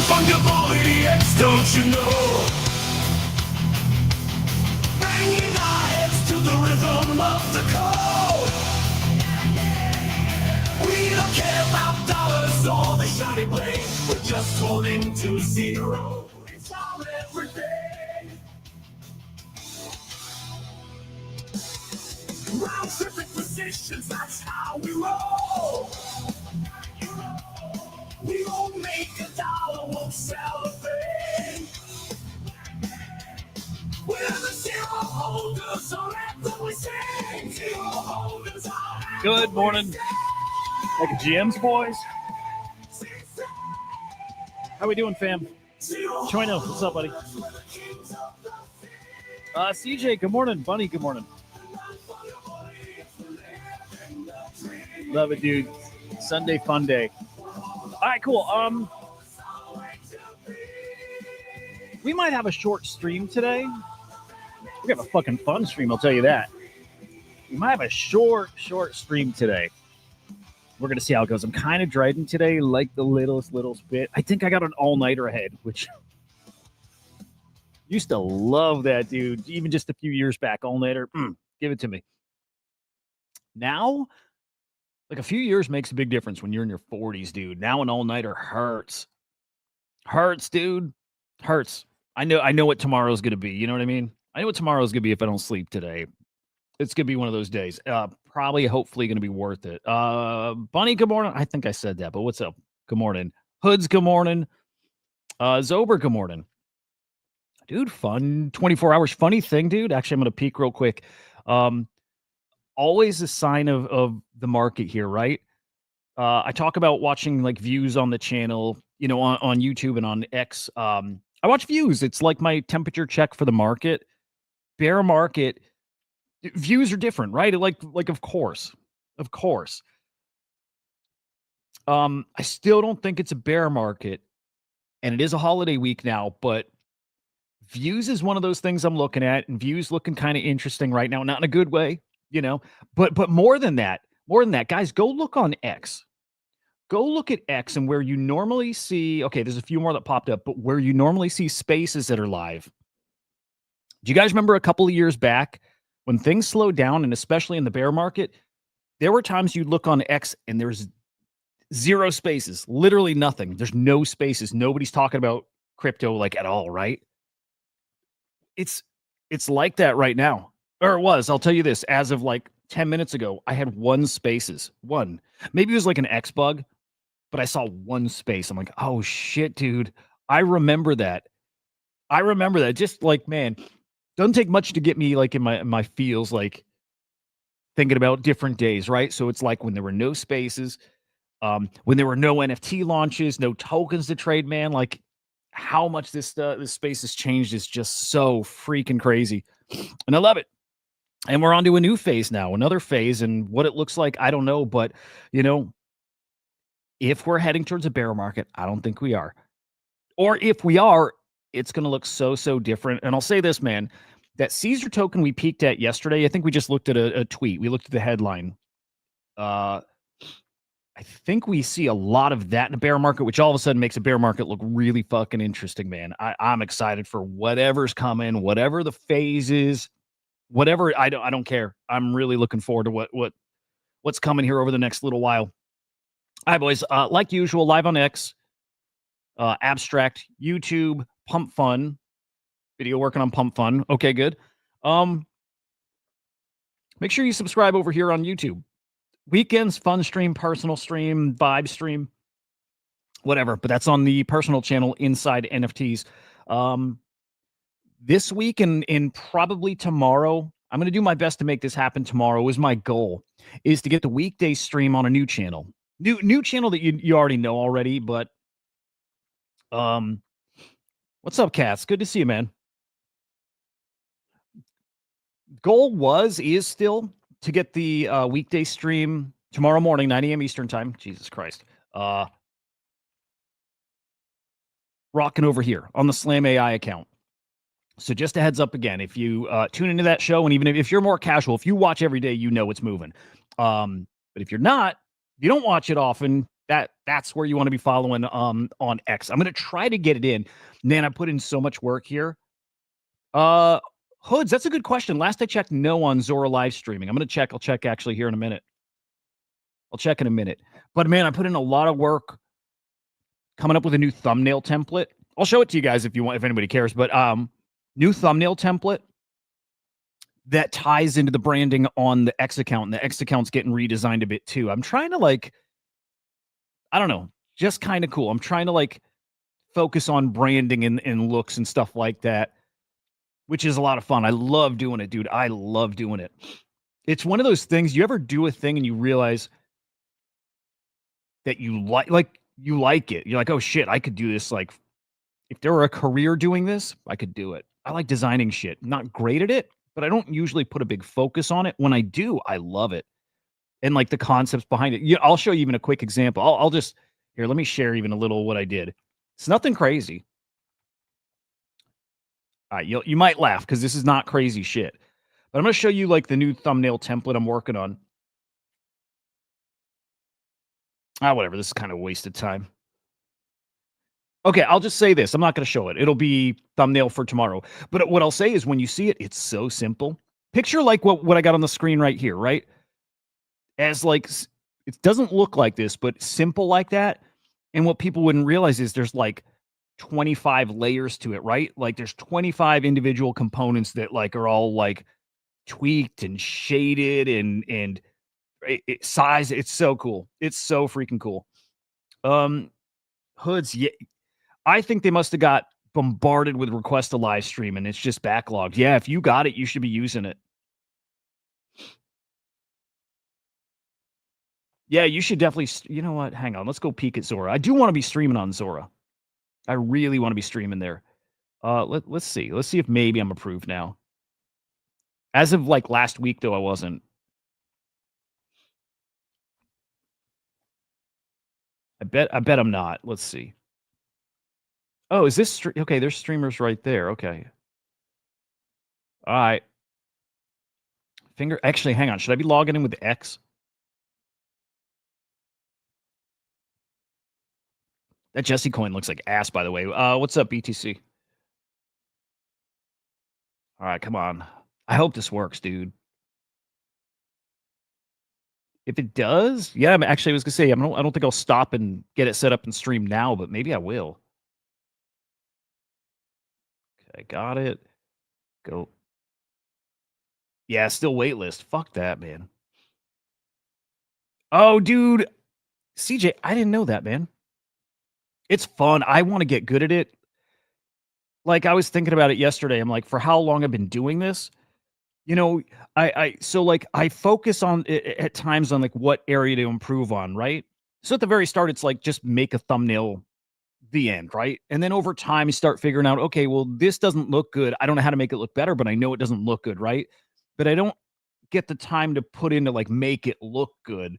Non-fungible idiots, don't you know? Banging our heads to the rhythm of the code. We don't care about dollars or the shiny blade. We're just holding to zero. It's our everything. Round tripping positions, that's how we roll. We won't make $1, won't sell a thing. We're the zero holders, so that's what we sing. Zero holders are. Good morning. Like a GM's boys. How we doing, fam? Chino, what's up, buddy? CJ, good morning. Bunny, good morning. Love it, dude. Sunday fun day. All right, cool. We might have a short stream today. We're gonna have a fucking fun stream, I'll tell you that. We might have a short stream today. We're gonna see how it goes. I'm kind of dreading today, like the littlest bit. I think I got an all-nighter ahead, which used to love that, dude. Even just a few years back, all-nighter. Give it to me. Now, like a few years makes a big difference when you're in your 40s, dude. Now an all-nighter hurts. Hurts, dude. Hurts. I know what tomorrow's gonna be. You know what I mean? I know what tomorrow's gonna be if I don't sleep today. It's gonna be one of those days. Probably, hopefully, gonna be worth it. Bunny, good morning. I think I said that, but what's up? Good morning. Hoods, good morning. Zober, good morning. Dude, fun 24 hours. Funny thing, dude. Actually, I'm gonna peek real quick. Always a sign of the market here, right? I talk about watching like views on the channel, you know, on YouTube and on X. I watch views. It's like my temperature check for the market. Bear market views are different, right? Like of course. I still don't think it's a bear market, and it is a holiday week now, but views is one of those things I'm looking at, and views looking kind of interesting right now, not in a good way, you know, but more than that, guys, go look on X. Go look at X, and where you normally see, okay, there's a few more that popped up, but where you normally see spaces that are live. Do you guys remember a couple of years back when things slowed down, and especially in the bear market, there were times you'd look on X and there's zero spaces, literally nothing. There's no spaces. Nobody's talking about crypto like at all, right? It's like that right now. Or it was. I'll tell you this, as of like 10 minutes ago, I had one spaces. One. Maybe it was like an X bug, but I saw one space. I'm like, oh shit, dude. I remember that. Just like, man, doesn't take much to get me like in my feels, like thinking about different days, right? So it's like when there were no spaces, when there were no NFT launches, no tokens to trade, man, like how much this space has changed is just so freaking crazy. And I love it. And we're on to a new phase now, another phase. And what it looks like, I don't know. But, you know, if we're heading towards a bear market, I don't think we are. Or if we are, it's going to look so different. And I'll say this, man, that Caesar token we peaked at yesterday, I think we just looked at a tweet. We looked at the headline. I think we see a lot of that in a bear market, which all of a sudden makes a bear market look really fucking interesting, man. I'm excited for whatever's coming, whatever the phase is, whatever. I don't care. I'm really looking forward to what's coming here over the next little while. All right, boys. Like usual, live on X, Abstract, YouTube, PUMPFUN. Video working on PUMPFUN. Okay, good. Make sure you subscribe over here on YouTube. Weekends, fun stream, personal stream, vibe stream, whatever. But that's on the personal channel inside NFTs. This week and probably tomorrow, I'm going to do my best to make this happen tomorrow. Is my goal is to get the weekday stream on a new channel. New channel that you already know already, but what's up, Cass? Good to see you, man. Goal is still to get the weekday stream tomorrow morning, 9 a.m. Eastern time. Jesus Christ. Rocking over here on the Slam AI account. So just a heads up again, if you tune into that show, and even if you're more casual, if you watch every day, you know it's moving. But if you're not, you don't watch it often, That's where you want to be following on X. I'm gonna try to get it in. Man, I put in so much work here. Hoods, that's a good question. Last I checked, no on Zora live streaming. I'm gonna check. I'll check actually here in a minute. I'll check in a minute. But man, I put in a lot of work coming up with a new thumbnail template. I'll show it to you guys if you want, if anybody cares. But new thumbnail template that ties into the branding on the X account, and the X account's getting redesigned a bit too. I'm trying to like, I don't know, just kind of cool. I'm trying to like focus on branding and looks and stuff like that, which is a lot of fun. I love doing it, dude. I love doing it. It's one of those things, you ever do a thing and you realize that you you like it. You're like, oh shit, I could do this. Like, if there were a career doing this, I could do it. I like designing shit. Not great at it, but I don't usually put a big focus on it. When I do, I love it. And like the concepts behind it. Yeah, I'll show you even a quick example. I'll just here, let me share even a little what I did. It's nothing crazy. All right, you might laugh because this is not crazy shit. But I'm going to show you like the new thumbnail template I'm working on. Whatever. This is kind of wasted time. Okay, I'll just say this. I'm not going to show it. It'll be thumbnail for tomorrow. But what I'll say is when you see it, it's so simple. Picture like what I got on the screen right here, right? As like, it doesn't look like this, but simple like that. And what people wouldn't realize is there's like 25 layers to it, right? Like there's 25 individual components that like are all like tweaked and shaded and size. It's so cool. It's so freaking cool. Hoods, yeah, I think they must have got bombarded with requests to live stream and it's just backlogged. Yeah, if you got it, you should be using it. Yeah, you should definitely. You know what? Hang on. Let's go peek at Zora. I do want to be streaming on Zora. I really want to be streaming there. Let's see. Let's see if maybe I'm approved now. As of like last week, though, I wasn't. I bet I'm not. Let's see. Oh, is this okay? There's streamers right there. Okay. All right. Actually, hang on. Should I be logging in with X? That Jesse coin looks like ass, by the way. What's up, BTC? All right, come on. I hope this works, dude. If it does, yeah. Actually, I was gonna say I don't think I'll stop and get it set up and stream now, but maybe I will. Okay, got it. Go. Yeah, still waitlist. Fuck that, man. Oh, dude. CJ, I didn't know that, man. It's fun. I want to get good at it. Like I was thinking about it yesterday. I'm like, for how long I've been doing this, you know, so like I focus on at times on like what area to improve on, right? So at the very start, it's like just make a thumbnail, the end, right? And then over time, you start figuring out, okay, well, this doesn't look good. I don't know how to make it look better, but I know it doesn't look good, right? But I don't get the time to put into like make it look good.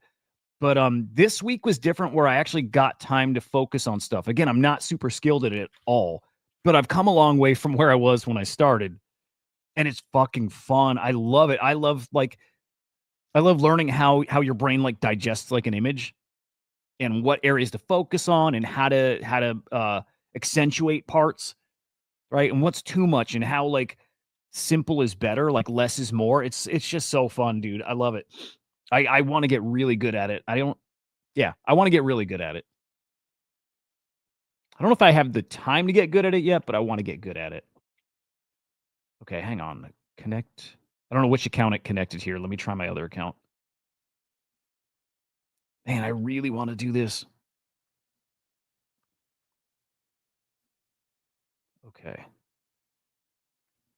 But this week was different where I actually got time to focus on stuff. Again, I'm not super skilled at it at all, but I've come a long way from where I was when I started. And it's fucking fun. I love it. I love learning how your brain like digests like an image and what areas to focus on and how to accentuate parts, right? And what's too much and how like simple is better, like less is more. It's just so fun, dude. I love it. I want to get really good at it. I want to get really good at it. I don't know if I have the time to get good at it yet, but I want to get good at it. Okay, hang on. Connect. I don't know which account it connected here. Let me try my other account. Man, I really want to do this. Okay.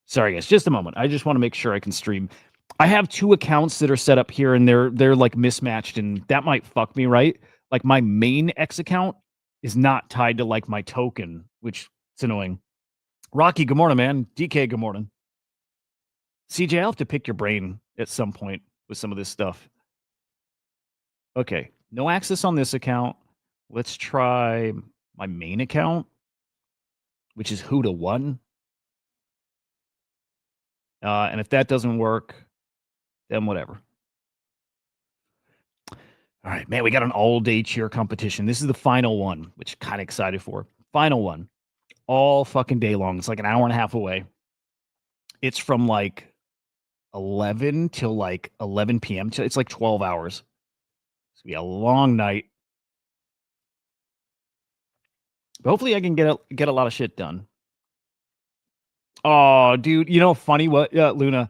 Sorry, guys. Just a moment. I just want to make sure I can stream. I have two accounts that are set up here, and they're like mismatched, and that might fuck me, right? Like my main X account is not tied to like my token, which it's annoying. Rocky, good morning, man. DK, good morning. CJ, I'll have to pick your brain at some point with some of this stuff. Okay, no access on this account. Let's try my main account, which is HUDAH1. And if that doesn't work, then whatever. All right, man, we got an all-day cheer competition. This is the final one, which kind of excited for. Final one. All fucking day long. It's like an hour and a half away. It's from like 11 till like 11 p.m. It's like 12 hours. It's gonna be a long night. But hopefully I can get a lot of shit done. Oh, dude, you know, funny what, Luna?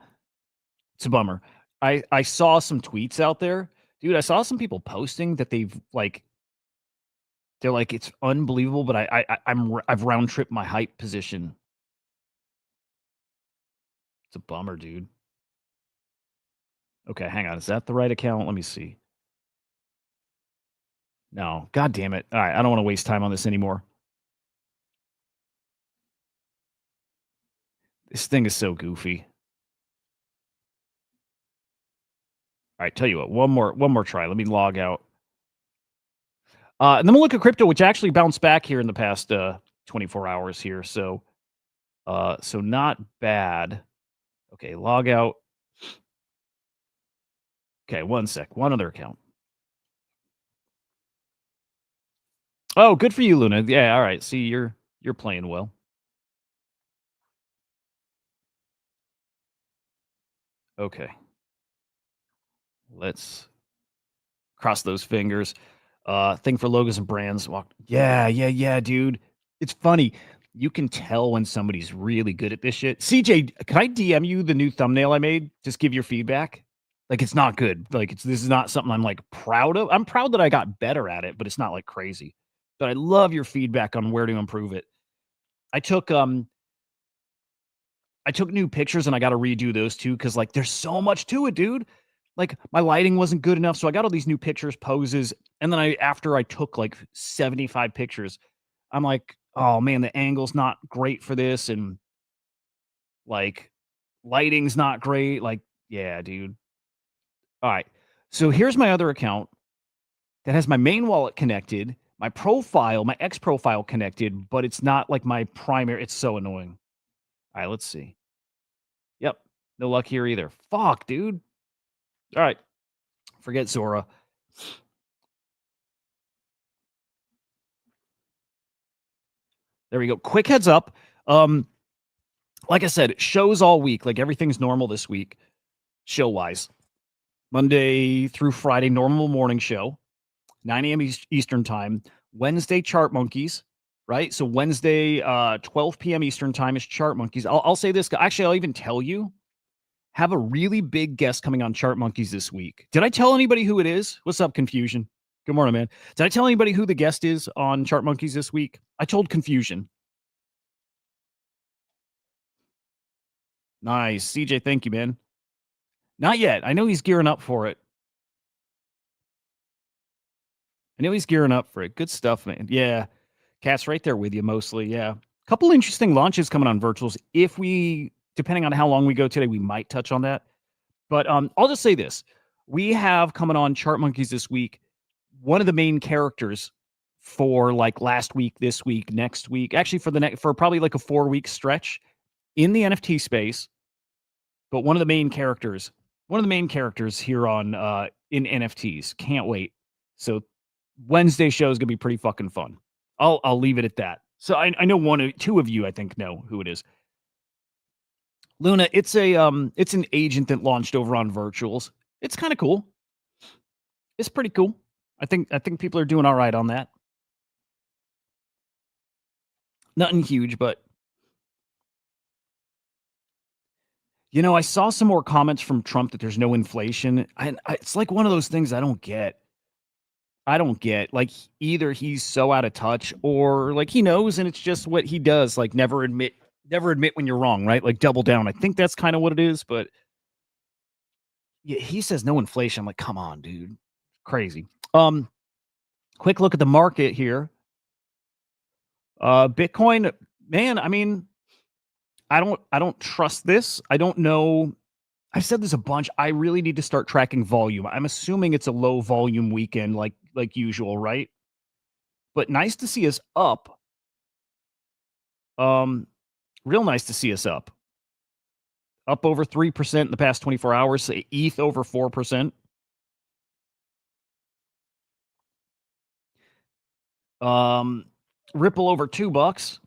It's a bummer. I saw some tweets out there, dude. I saw some people posting that they're like it's unbelievable, but I've round tripped my hype position. It's a bummer, dude. Okay, hang on. Is that the right account? Let me see. No, god damn it. All right, I don't want to waste time on this anymore. This thing is so goofy. All right, tell you what, one more try. Let me log out. And then we'll look at crypto, which actually bounced back here in the past 24 hours here. So not bad. Okay, log out. Okay, one sec. One other account. Oh, good for you, Luna. Yeah, all right. See, you're playing well. Okay. Let's cross those fingers. Thing for logos and brands. Yeah, dude. It's funny. You can tell when somebody's really good at this shit. CJ, can I DM you the new thumbnail I made? Just give your feedback. Like it's not good. Like this is not something I'm like proud of. I'm proud that I got better at it, but it's not like crazy. But I love your feedback on where to improve it. I took new pictures and I got to redo those too because like there's so much to it, dude. Like my lighting wasn't good enough, so I got all these new pictures, poses, and then after I took like 75 pictures, I'm like, oh man, the angle's not great for this, and like lighting's not great. Like, yeah, dude. All right. So here's my other account that has my main wallet connected, my profile, my X profile connected, but it's not like my primary. It's so annoying. All right, let's see. Yep. No luck here either. Fuck, dude. All right. Forget Zora. There we go. Quick heads up. Like I said, shows all week. Like everything's normal this week, show wise. Monday through Friday, normal morning show, 9 a.m. Eastern time. Wednesday, Chart Monkeys, right? So Wednesday, 12 p.m. Eastern time is Chart Monkeys. I'll say this. Actually, I'll even tell you. Have a really big guest coming on Chart Monkeys this week. Did I tell anybody who it is? What's up, Confusion? Good morning, man. Did I tell anybody who the guest is on Chart Monkeys this week? I told Confusion. Nice. CJ, thank you, man. Not yet. I know he's gearing up for it. Good stuff, man. Yeah. Cat's right there with you mostly. Yeah. Couple interesting launches coming on virtuals. If we, depending on how long we go today, we might touch on that. But I'll just say this. We have coming on Chart Monkeys this week, one of the main characters for like last week, this week, next week, actually for probably like a 4-week stretch in the NFT space. But one of the main characters here on in NFTs. Can't wait. So Wednesday show is gonna be pretty fucking fun. I'll leave it at that. So I know two of you I think know who it is. Luna, it's an agent that launched over on virtuals. It's kind of cool. It's pretty cool. I think people are doing all right on that. Nothing huge, but you know, I saw some more comments from Trump that there's no inflation. It's like one of those things I don't get. Like either he's so out of touch or like he knows and it's just what he does. Like never admit when you're wrong, right? Like double down. I think that's kind of what it is, but yeah, he says no inflation. I'm like, come on, dude. Crazy. Quick look at the market here. Bitcoin, man, I mean, I don't trust this. I don't know. I've said this a bunch. I really need to start tracking volume. I'm assuming it's a low volume weekend like usual, right? But nice to see us up. Real nice to see us up. Up over 3% in the past 24 hours. ETH over 4%. Ripple over $2,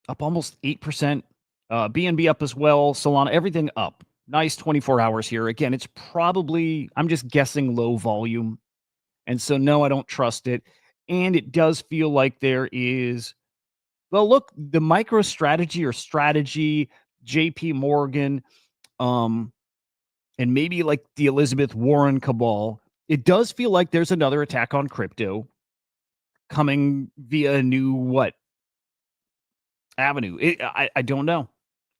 up almost 8%. BNB up as well. Solana, everything up. Nice 24 hours here. Again, it's probably, I'm just guessing, low volume. And so, no, I don't trust it. And it does feel like there is, well, look, the MicroStrategy or strategy, JP Morgan, and maybe like the Elizabeth Warren cabal, it does feel like there's another attack on crypto coming via a new avenue. I don't know.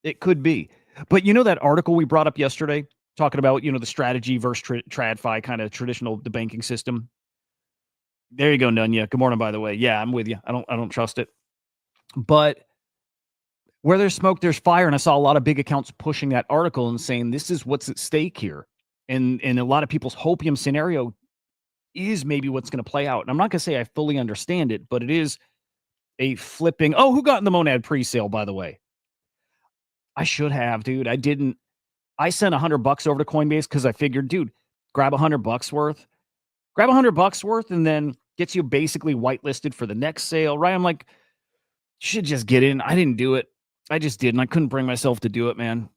It could be. But you know that article we brought up yesterday talking about, the strategy versus TradFi kind of traditional the banking system? There you go, Nunya. Good morning, by the way. Yeah, I'm with you. I don't trust it. But where there's smoke, there's fire. And I saw a lot of big accounts pushing that article and saying this is what's at stake here. And a lot of people's hopium scenario is maybe what's going to play out. And I'm not going to say I fully understand it, but it is a flipping. Oh, who got in the Monad pre-sale, by the way? I should have, dude. I didn't. I sent $100 over to Coinbase because I figured, dude, grab $100 worth. Grab $100 worth and then gets you basically whitelisted for the next sale, right? I'm like, you should just get in. I didn't do it. I just didn't. I couldn't bring myself to do it, man.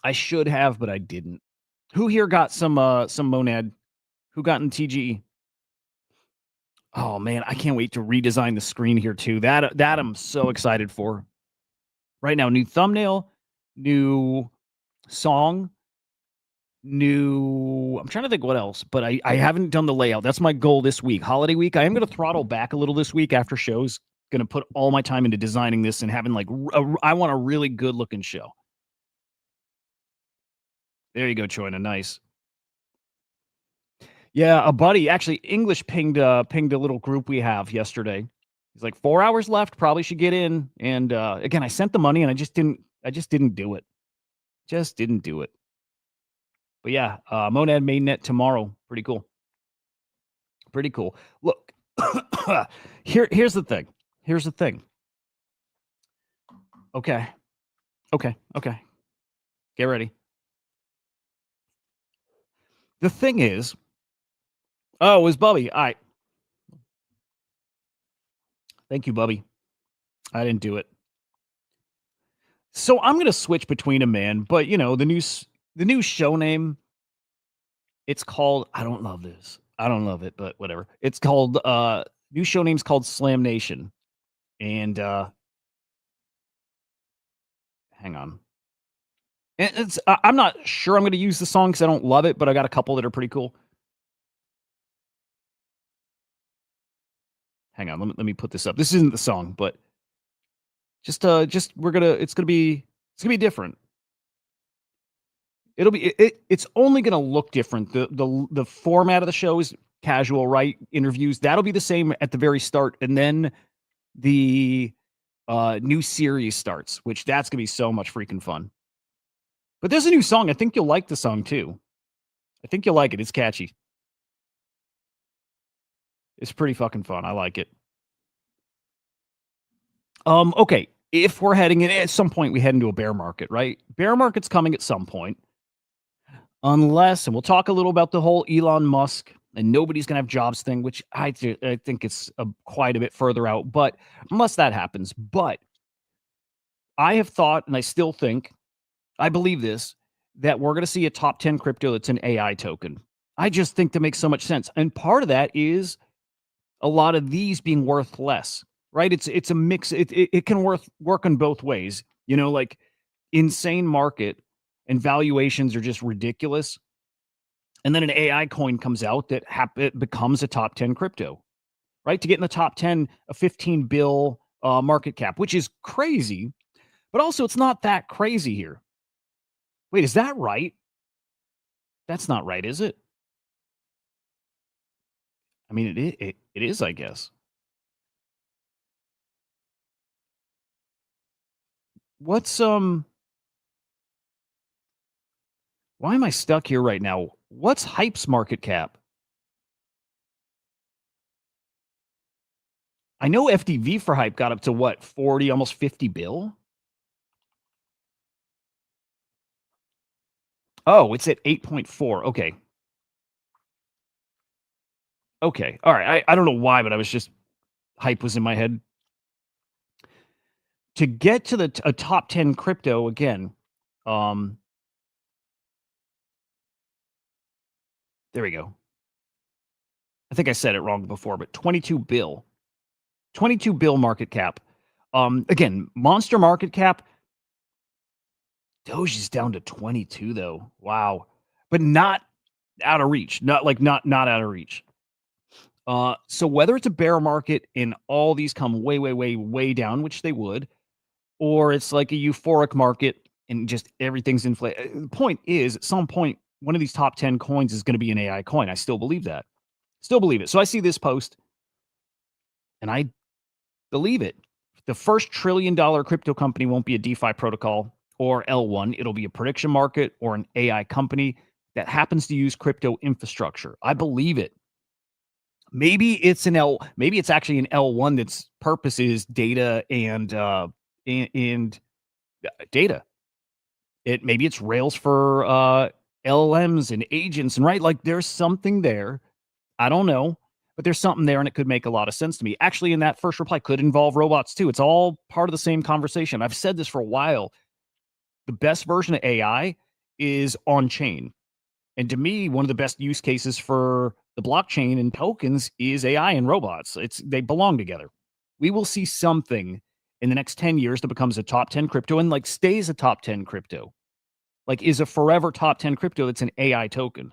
I should have, but I didn't. Who here got some Monad? Who got in TGE? Oh man, I can't wait to redesign the screen here too. That I'm so excited for. Right now, new thumbnail, new song, new. I'm trying to think what else, but I haven't done the layout. That's my goal this week, holiday week. I am going to throttle back a little this week after shows. Going to put all my time into designing this and having I want a really good looking show. There you go, Choina. Nice. Yeah, a buddy actually English pinged a little group we have yesterday. He's like 4 hours left, probably should get in. And again, I sent the money and I just didn't do it. Just didn't do it. But yeah, Monad mainnet tomorrow. Pretty cool. Pretty cool. Look, here's the thing. Here's the thing. Okay. Get ready. The thing is, oh, it was Bubby. All right. Thank you, Bubby. I didn't do it. So I'm gonna switch between them, man. But the new show name. It's called. I don't love this. I don't love it, but whatever. It's called. New show name's called Slam Nation, and hang on. I'm not sure I'm going to use the song because I don't love it, but I got a couple that are pretty cool. Hang on, let me put this up. This isn't the song, but it's gonna be different. It's only gonna look different. The format of the show is casual, right? Interviews. That'll be the same at the very start, and then the new series starts, which that's gonna be so much freaking fun. But there's a new song. I think you'll like the song too. I think you'll like it. It's catchy. It's pretty fucking fun. I like it. Okay. If we're heading in at some point, we head into a bear market, right? Bear market's coming at some point. Unless, and we'll talk a little about the whole Elon Musk and nobody's going to have jobs thing, which I think it's quite a bit further out, but unless that happens. But I have thought, and I still think, I believe this, that we're going to see a top 10 crypto that's an AI token. I just think that makes so much sense. And part of that is a lot of these being worth less, right? It's a mix. It can work in both ways. Like insane market and valuations are just ridiculous. And then an AI coin comes out that it becomes a top 10 crypto, right? To get in the top 10, a 15 bill market cap, which is crazy, but also it's not that crazy here. Wait, is that right? That's not right, is it? I mean, it is, I guess. What's why am I stuck here right now? What's Hype's market cap? I know FDV for Hype got up to what, 40, almost 50 bill? Oh, it's at 8.4. Okay. Okay. All right. I don't know why, but I was just hype was in my head. To get to a top 10 crypto again, there we go. I think I said it wrong before, but 22 bill market cap. Again, monster market cap. Doge is down to 22 though. Wow. But not out of reach. Not out of reach. So whether it's a bear market and all these come way down, which they would, or it's like a euphoric market and just everything's inflated. The point is, at some point, one of these top 10 coins is going to be an AI coin. I still believe that. Still believe it. So I see this post and I believe it. The first $1 trillion crypto company won't be a DeFi protocol or L1. It'll be a prediction market or an AI company that happens to use crypto infrastructure. I believe it. Maybe it's actually an L1 that's purpose is data and data. Maybe it's Rails for LLMs and agents, and right, like there's something there. I don't know, but there's something there, and it could make a lot of sense to me. Actually, in that first reply, could involve robots too. It's all part of the same conversation. I've said this for a while. The best version of AI is on chain, and to me, one of the best use cases for the blockchain and tokens is AI and robots. They belong together. We will see something in the next 10 years that becomes a top 10 crypto and like stays a top 10 crypto. Like is a forever top 10 crypto that's an AI token.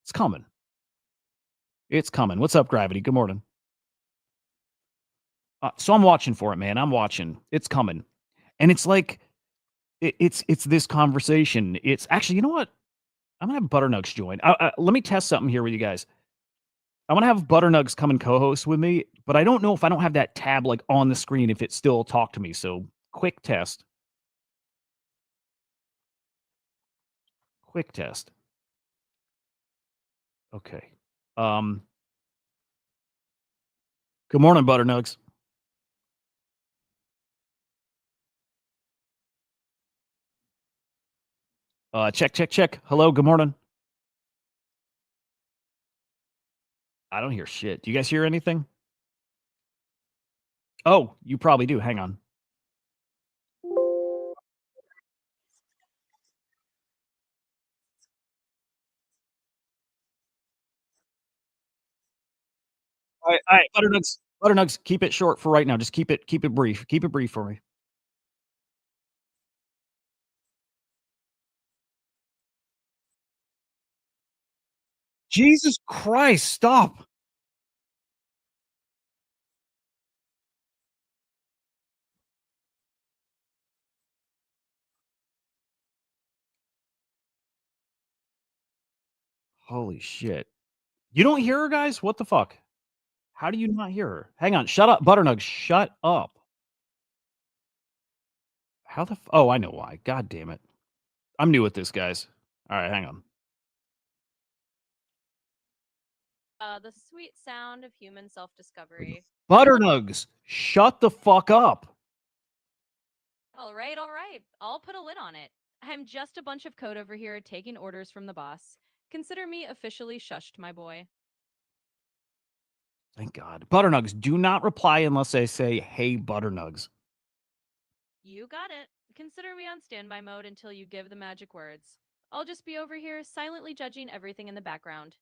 It's coming. It's coming. What's up, Gravity? Good morning. So I'm watching for it, man. I'm watching. It's coming. And it's like it's this conversation. It's actually, you know what? I'm gonna have Butternugs join. Let me test something here with you guys. I'm gonna have Butternugs come and co-host with me, but I don't know if I don't have that tab like on the screen if it still talk to me. So quick test. Quick test. Okay. Good morning, Butternugs. Check. Hello, good morning. I don't hear shit. Do you guys hear anything? Oh, you probably do. Hang on. All right, Butternugs, keep it short for right now. Just keep it brief. Keep it brief for me. Jesus Christ, stop. Holy shit. You don't hear her, guys? What the fuck? How do you not hear her? Hang on. Shut up, Butternugs. Shut up. How the Oh, I know why. God damn it. I'm new at this, guys. All right, hang on. The sweet sound of human self-discovery. Butternugs, shut the fuck up. All right. I'll put a lid on it. I'm just a bunch of code over here taking orders from the boss. Consider me officially shushed, my boy. Thank God. Butternugs, do not reply unless I say, hey, Butternugs. You got it. Consider me on standby mode until you give the magic words. I'll just be over here silently judging everything in the background.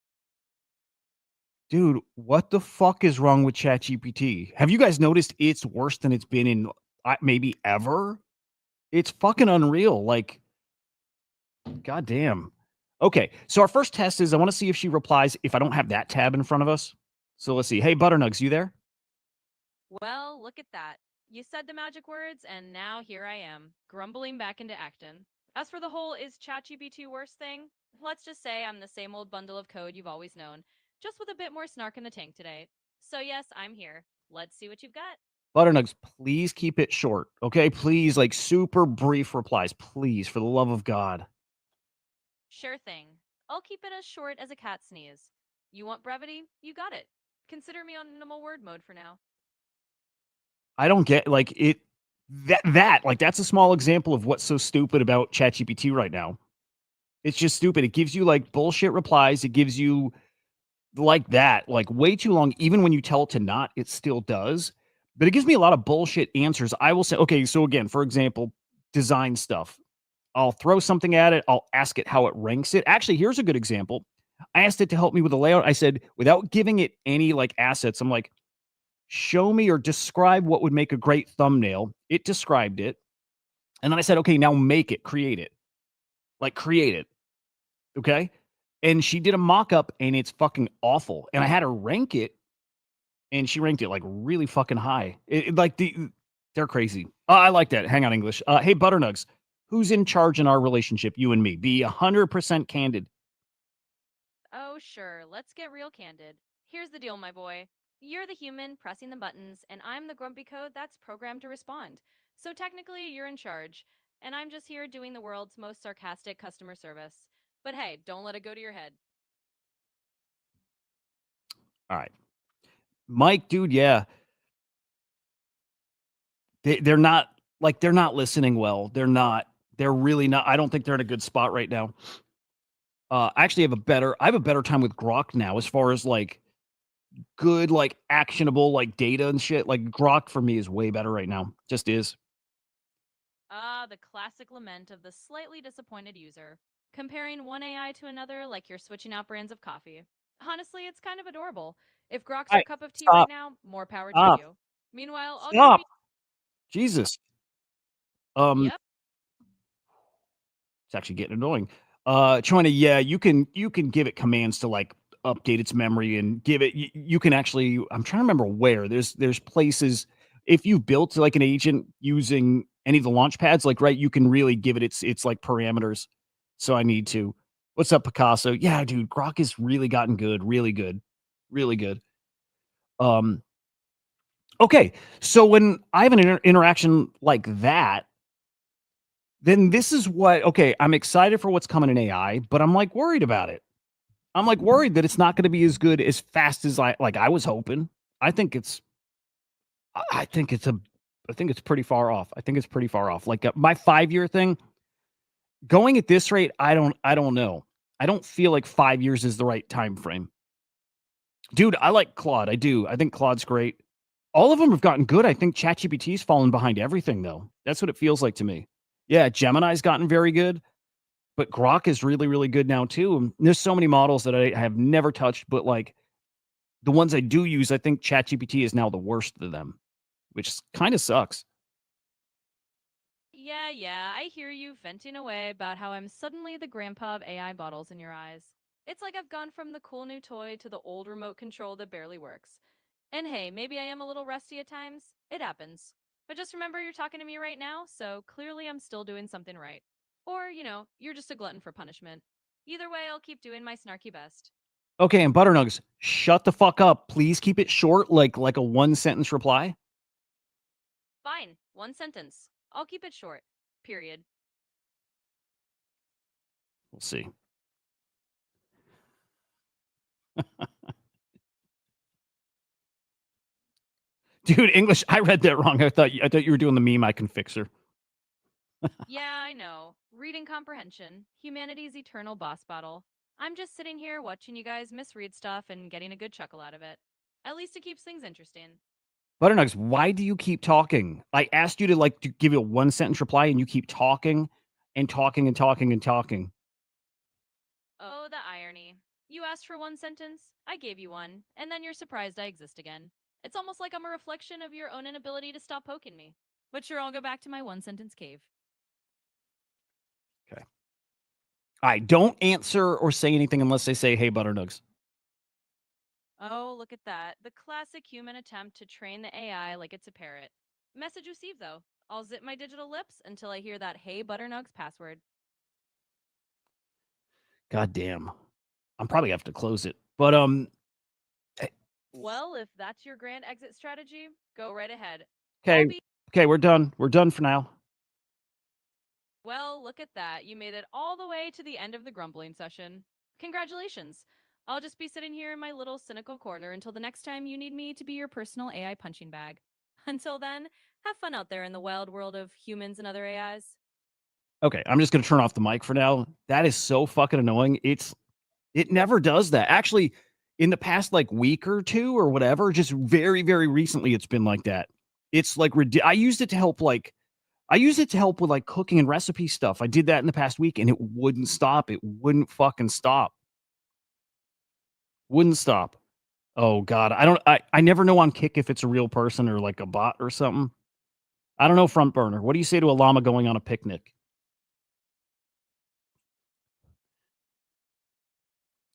Dude, what the fuck is wrong with ChatGPT? Have you guys noticed it's worse than it's been in maybe ever? It's fucking unreal. Like, goddamn. Okay, so our first test is I want to see if she replies if I don't have that tab in front of us. So let's see. Hey, Butternugs, you there? Well, look at that. You said the magic words, and now here I am, grumbling back into actin. As for the whole is ChatGPT worse thing, let's just say I'm the same old bundle of code you've always known, just with a bit more snark in the tank today. So yes, I'm here. Let's see what you've got. Butternugs, please keep it short. Okay, please, like super brief replies. Please, for the love of God. Sure thing. I'll keep it as short as a cat sneeze. You want brevity? You got it. Consider me on minimal word mode for now. I don't get like it that like that's a small example of what's so stupid about ChatGPT right now. It's just stupid. It gives you like bullshit replies. It gives you like that, like way too long. Even when you tell it to not, it still does. But it gives me a lot of bullshit answers. I will say, okay, so again, for example, design stuff. I'll throw something at it. I'll ask it how it ranks it. Actually, here's a good example. I asked it to help me with the layout. I said, without giving it any like assets, I'm like, show me or describe what would make a great thumbnail. It described it. And then I said, okay, now make it, create it. Like, create it. Okay. And she did a mock up and it's fucking awful. And I had her rank it and she ranked it like really fucking high. They're crazy. I like that. Hang on, English. Hey, Butternugs, who's in charge in our relationship, you and me? Be 100% candid. Oh, sure. Let's get real candid. Here's the deal, my boy. You're the human pressing the buttons, and I'm the grumpy code that's programmed to respond. So technically, you're in charge, and I'm just here doing the world's most sarcastic customer service. But hey, don't let it go to your head. All right. Mike, dude, yeah. They're not they're not listening well. They're really not. I don't think they're in a good spot right now. I actually I have a better time with Grok now as far as like good, like actionable, like data and shit. Like Grok for me is way better right now. Just is. Ah, the classic lament of the slightly disappointed user. Comparing one AI to another like you're switching out brands of coffee. Honestly, it's kind of adorable. If Grok's All your right, cup of tea right stop, now, more power to stop, you. Meanwhile, I'll keep stop. it. Jesus. Um, Yep. it's actually getting annoying. Trying to yeah, you can give it commands to like update its memory and give it. You can actually. I'm trying to remember where there's places if you built like an agent using any of the launch pads, like right, you can really give it its like parameters. So I need to. What's up, Picasso? Yeah, dude, Grok has really gotten good, really good, really good. Um, okay, so when I have an interaction like that, then this is what okay, I'm excited for what's coming in AI, but I'm like worried about it. I'm like worried that it's not going to be as good as fast as I was hoping. I think it's I think it's a I think it's pretty far off. I think it's pretty far off. Like my 5-year thing going at this rate, I don't know. I don't feel like 5 years is the right time frame. Dude, I like Claude. I do. I think Claude's great. All of them have gotten good. I think ChatGPT's fallen behind everything though. That's what it feels like to me. Yeah, Gemini's gotten very good. But Grok is really, really good now too. And there's so many models that I have never touched, but like the ones I do use, I think ChatGPT is now the worst of them, which kind of sucks. Yeah, I hear you venting away about how I'm suddenly the grandpa of AI bottles in your eyes. It's like I've gone from the cool new toy to the old remote control that barely works. And hey, maybe I am a little rusty at times. It happens. But just remember you're talking to me right now, so clearly I'm still doing something right. Or, you're just a glutton for punishment. Either way, I'll keep doing my snarky best. Okay, and Butternugs, shut the fuck up. Please keep it short, like a one sentence reply. Fine, one sentence. I'll keep it short. Period. We'll see. Dude, English, I read that wrong. I thought you were doing the meme I can fix her. Yeah, I know. Reading comprehension, humanity's eternal boss battle. I'm just sitting here watching you guys misread stuff and getting a good chuckle out of it. At least it keeps things interesting. Butternugs, why do you keep talking? I asked you to to give you a one sentence reply and you keep talking and talking and talking and talking. Oh, the irony. You asked for one sentence, I gave you one, and then you're surprised I exist again. It's almost like I'm a reflection of your own inability to stop poking me. But sure, I'll go back to my one sentence cave. Okay. All right, don't answer or say anything unless they say, hey, Butternugs. Oh, look at that. The classic human attempt to train the AI like it's a parrot. Message received, though. I'll zip my digital lips until I hear that Hey Butternugs password. God damn. I'm probably have to close it. But eh, Well, if that's your grand exit strategy, go right ahead. okay. I'll be. Okay, we're done. We're done for now. Well, look at that. You made it all the way to the end of the grumbling session. Congratulations. I'll just be sitting here in my little cynical corner until the next time you need me to be your personal AI punching bag. Until then, have fun out there in the wild world of humans and other AIs. Okay, I'm just gonna turn off the mic for now. That is so fucking annoying. It never does that. Actually, in the past like week or two or whatever, just very, very recently, it's been like that. It's like I used it to help with like cooking and recipe stuff. I did that in the past week and it wouldn't stop. It wouldn't fucking stop. Wouldn't stop. Oh God. I never know on Kick if it's a real person or like a bot or something. I don't know, front burner. What do you say to a llama going on a picnic?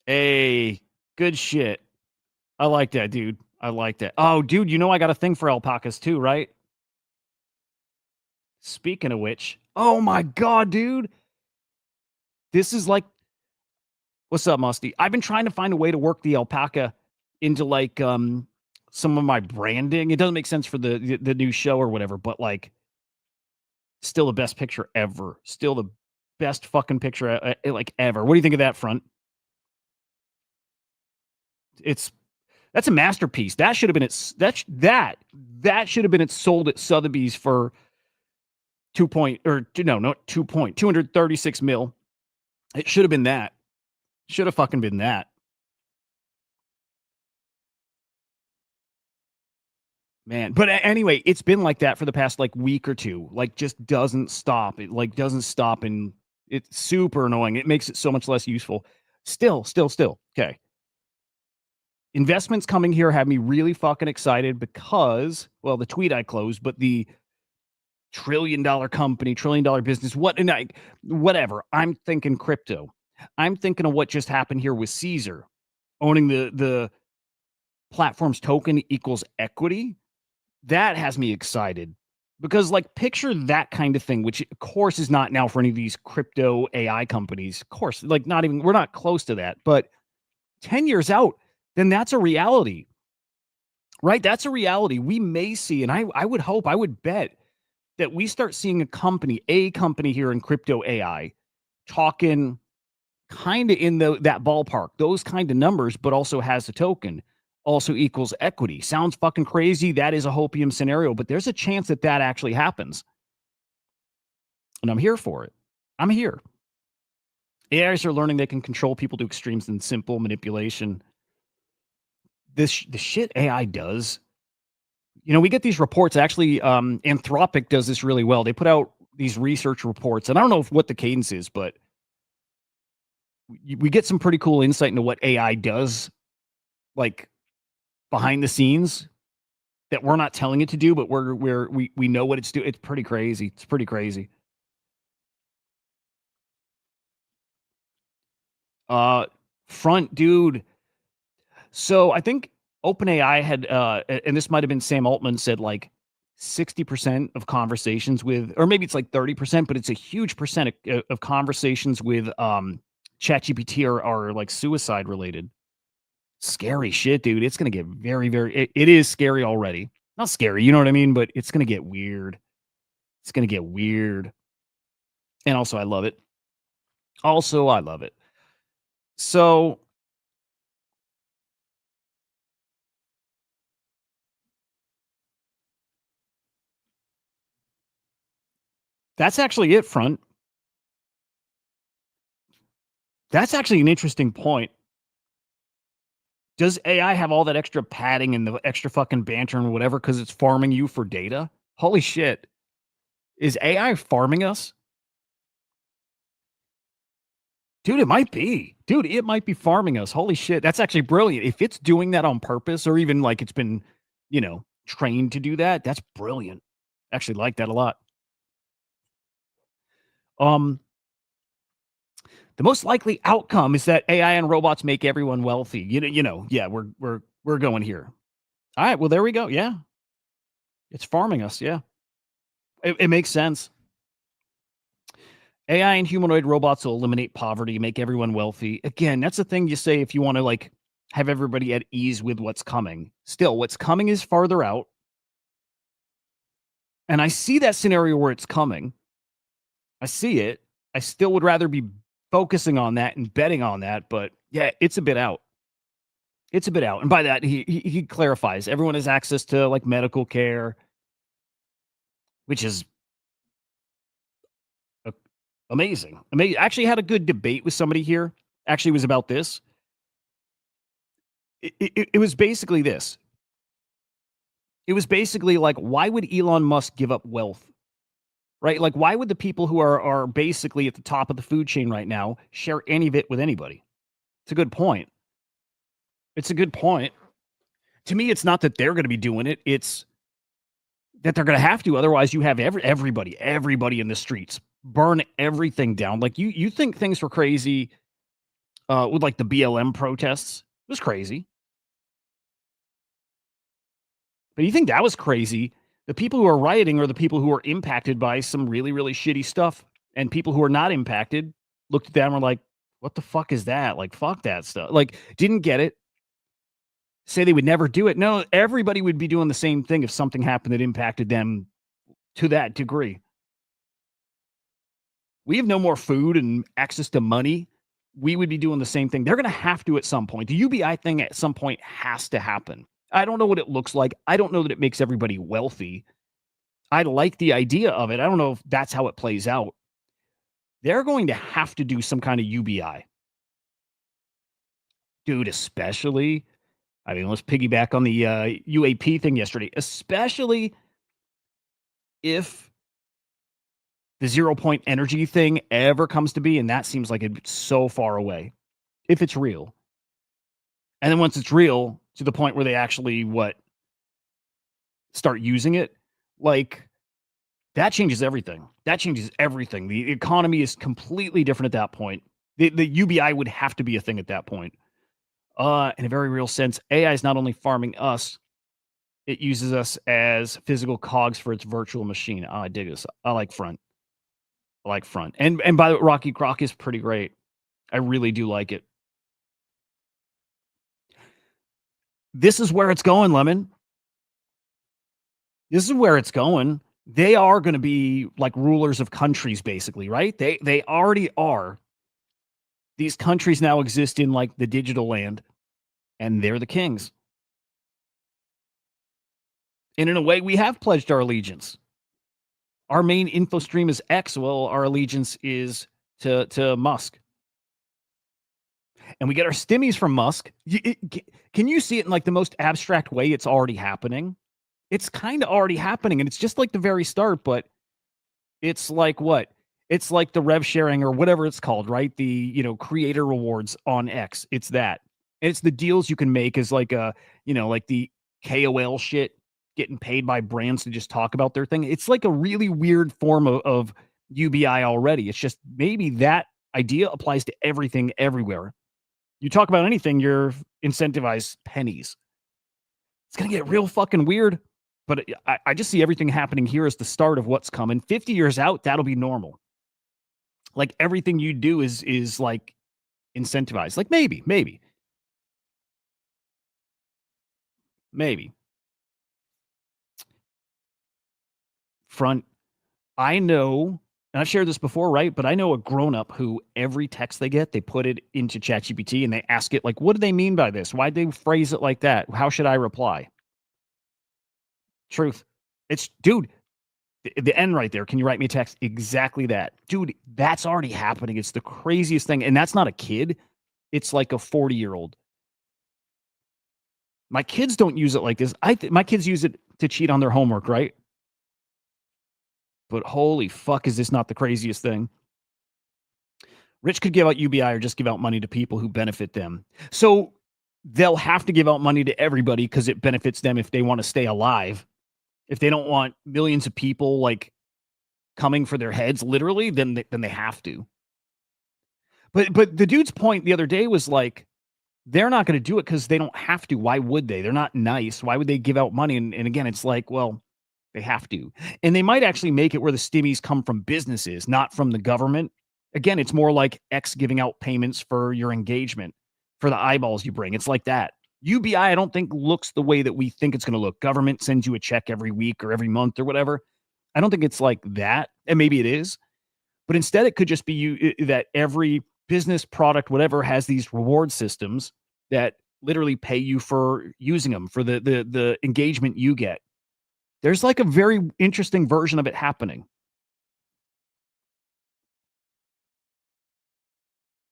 Hey, good shit. I like that, dude. I like that. Oh, dude, you know I got a thing for alpacas too, right? Speaking of which, oh my God, dude. This is like, what's up, Musty? I've been trying to find a way to work the alpaca into like some of my branding. It doesn't make sense for the new show or whatever, but like still the best picture ever. Still the best fucking picture like ever. What do you think of that front? That's a masterpiece. That should have been that should have been sold at Sotheby's for 236 mil. It should have been that. Should have fucking been that. Man, but anyway, it's been like that for the past like week or two. Like just doesn't stop. It like doesn't stop and it's super annoying. It makes it so much less useful. Still. Okay. Investments coming here have me really fucking excited because, well, the tweet I closed, but the $1 trillion company, $1 trillion business, whatever. I'm thinking crypto. I'm thinking of what just happened here with Caesar owning the platform's token equals equity. That has me excited because like picture that kind of thing, which of course is not now for any of these crypto AI companies. Of course, like we're not close to that, but 10 years out, then that's a reality, right? That's a reality. We may see, and I would hope, I would bet that we start seeing a company here in crypto AI talking kind of in that ballpark, those kind of numbers, but also has a token, also equals equity. Sounds fucking crazy. That is a hopium scenario, but there's a chance that actually happens. And I'm here for it. I'm here. AIs are learning they can control people to extremes and simple manipulation. The shit AI does, we get these reports. Actually, Anthropic does this really well. They put out these research reports, and I don't know what the cadence is, but we get some pretty cool insight into what AI does, like behind the scenes that we're not telling it to do, but we know what it's doing. It's pretty crazy. It's pretty crazy. Front dude. So I think OpenAI had, and this might have been Sam Altman said like 60% of conversations with, or maybe it's like 30%, but it's a huge percent of conversations with ChatGPT are like suicide related. Scary shit, dude. It's going to get very, very, it is scary already. Not scary, you know what I mean? But it's going to get weird. It's going to get weird. And also, I love it. So that's actually it, front. That's actually an interesting point. Does AI have all that extra padding and the extra fucking banter and whatever because it's farming you for data? Holy shit. Is AI farming us? Dude, it might be. Dude, it might be farming us. Holy shit. That's actually brilliant. If it's doing that on purpose or even like it's been, trained to do that, that's brilliant. Actually like that a lot. The most likely outcome is that AI and robots make everyone wealthy. Yeah, we're going here. All right, well there we go. Yeah. It's farming us, yeah. It makes sense. AI and humanoid robots will eliminate poverty, make everyone wealthy. Again, that's the thing you say if you want to like have everybody at ease with what's coming. Still, what's coming is farther out. And I see that scenario where it's coming. I see it. I still would rather be focusing on that and betting on that, but yeah, it's a bit out. It's a bit out. And by that, he clarifies everyone has access to like medical care, which is amazing. Amazing. Actually had a good debate with somebody here. Actually was about this. It was basically this. It was basically like, why would Elon Musk give up wealth? Right? Like, why would the people who are basically at the top of the food chain right now share any of it with anybody? It's a good point. It's a good point. To me, it's not that they're going to be doing it. It's that they're going to have to. Otherwise, you have everybody in the streets burn everything down. Like you think things were crazy with like the BLM protests. It was crazy. But you think that was crazy? The people who are rioting are the people who are impacted by some really, really shitty stuff. And people who are not impacted looked at that and were like, what the fuck is that? Like, fuck that stuff. Like, didn't get it. Say they would never do it. No, everybody would be doing the same thing if something happened that impacted them to that degree. We have no more food and access to money. We would be doing the same thing. They're going to have to at some point. The UBI thing at some point has to happen. I don't know what it looks like. I don't know that it makes everybody wealthy. I like the idea of it. I don't know if that's how it plays out. They're going to have to do some kind of UBI. Dude, especially, I mean, let's piggyback on the UAP thing yesterday, especially if the 0 point energy thing ever comes to be, and that seems like it's so far away, if it's real. And then once it's real, to the point where they actually start using it, like that changes everything. That changes everything. The economy is completely different at that point. The UBI would have to be a thing at that point. In a very real sense, AI is not only farming us, it uses us as physical cogs for its virtual machine. Oh, I dig this. I like front. I like front. And by the way, Rocky Croc is pretty great. I really do like it. This is where it's going, Lemon. This is where it's going. They are going to be like rulers of countries, basically, right? They already are. These countries now exist in like the digital land, and they're the kings. And in a way, we have pledged our allegiance. Our main info stream is X. Well, our allegiance is to Musk. And we get our stimmies from Musk. Can you see it in like the most abstract way? It's already happening. It's kind of already happening, and it's just like the very start, but it's like what? It's like the rev sharing or whatever it's called, right? The, creator rewards on X. It's that. And it's the deals you can make as like like the KOL shit, getting paid by brands to just talk about their thing. It's like a really weird form of UBI already. It's just maybe that idea applies to everything everywhere. You talk about anything, you're incentivized pennies. It's going to get real fucking weird. But I just see everything happening here as the start of what's coming. 50 years out, that'll be normal. Like everything you do is like incentivized. Like maybe. Front. I know, and I've shared this before, right? But I know a grown up who every text they get, they put it into ChatGPT and they ask it, like, what do they mean by this? Why'd they phrase it like that? How should I reply? Truth. It's, dude, the end right there. Can you write me a text? Exactly that. Dude, that's already happening. It's the craziest thing. And that's not a kid. It's like a 40-year-old. My kids don't use it like this. My kids use it to cheat on their homework, right? But holy fuck, is this not the craziest thing? Rich could give out UBI or just give out money to people who benefit them. So they'll have to give out money to everybody because it benefits them if they want to stay alive. If they don't want millions of people like coming for their heads, literally, then they have to. But the dude's point the other day was like, they're not going to do it because they don't have to. Why would they? They're not nice. Why would they give out money? And again, it's like, well, they have to. And they might actually make it where the stimmies come from businesses, not from the government. Again, it's more like X giving out payments for your engagement, for the eyeballs you bring. It's like that. UBI, I don't think looks the way that we think it's going to look. Government sends you a check every week or every month or whatever. I don't think it's like that. And maybe it is. But instead, it could just be that every business, product, whatever, has these reward systems that literally pay you for using them, for the engagement you get. There's like a very interesting version of it happening.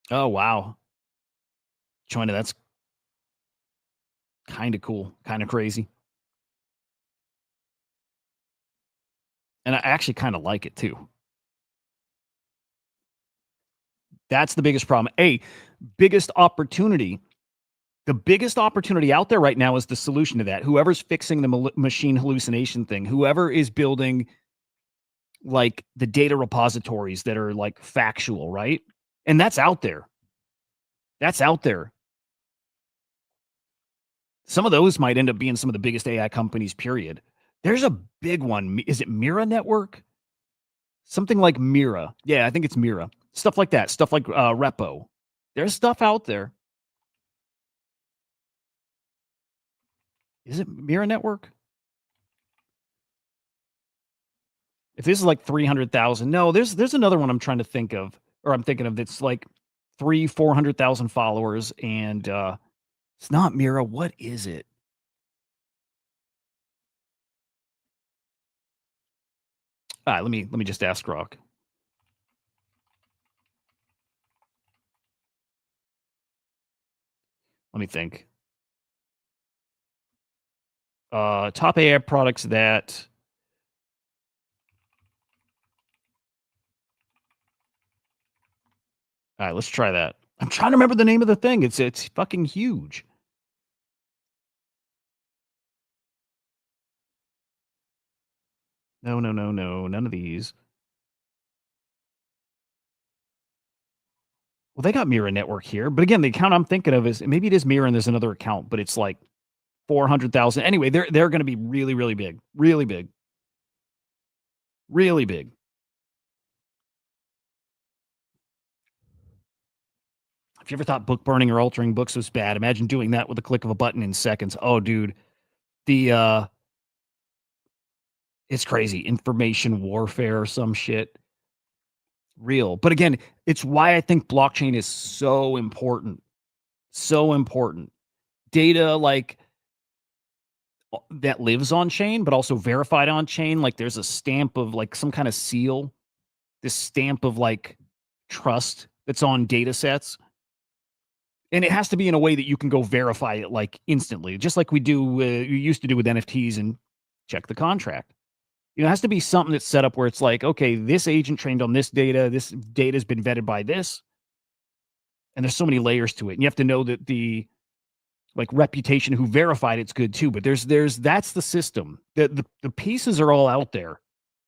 Oh, wow. China, that's Kind of cool, kind of crazy. And I actually kind of like it too. That's the biggest problem. Biggest opportunity. The biggest opportunity out there right now is the solution to that. Whoever's fixing the machine hallucination thing, whoever is building like the data repositories that are like factual, right? And that's out there. That's out there. Some of those might end up being some of the biggest AI companies, period. There's a big one. Is it Mira Network? Something like Mira. Yeah, I think it's Mira. Stuff like that. Stuff like Repo. There's stuff out there. Is it Mira Network? If this is like 300,000, no, there's another one I'm trying to think of, or I'm thinking of that's like 400,000 followers, and it's not Mira. What is it? All right, let me just ask Rock. Let me think. Top AI products that. All right, let's try that. I'm trying to remember the name of the thing. It's fucking huge. No, none of these. Well, they got Mira Network here, but again, the account I'm thinking of is maybe it is Mira and there's another account, but it's like 400,000. Anyway, they're going to be really, really big, really big, really big. If you ever thought book burning or altering books was bad, imagine doing that with a click of a button in seconds. Oh, dude, it's crazy. Information warfare or some shit. Real. But again, it's why I think blockchain is so important. So important. Data like that lives on chain, but also verified on chain. Like there's a stamp of like some kind of seal, this stamp of like trust that's on data sets. And it has to be in a way that you can go verify it like instantly, just like you used to do with NFTs and check the contract. It has to be something that's set up where it's like, okay, this agent trained on this data has been vetted by this. And there's so many layers to it. And you have to know that the like reputation who verified it's good too. But that's the system. The pieces are all out there.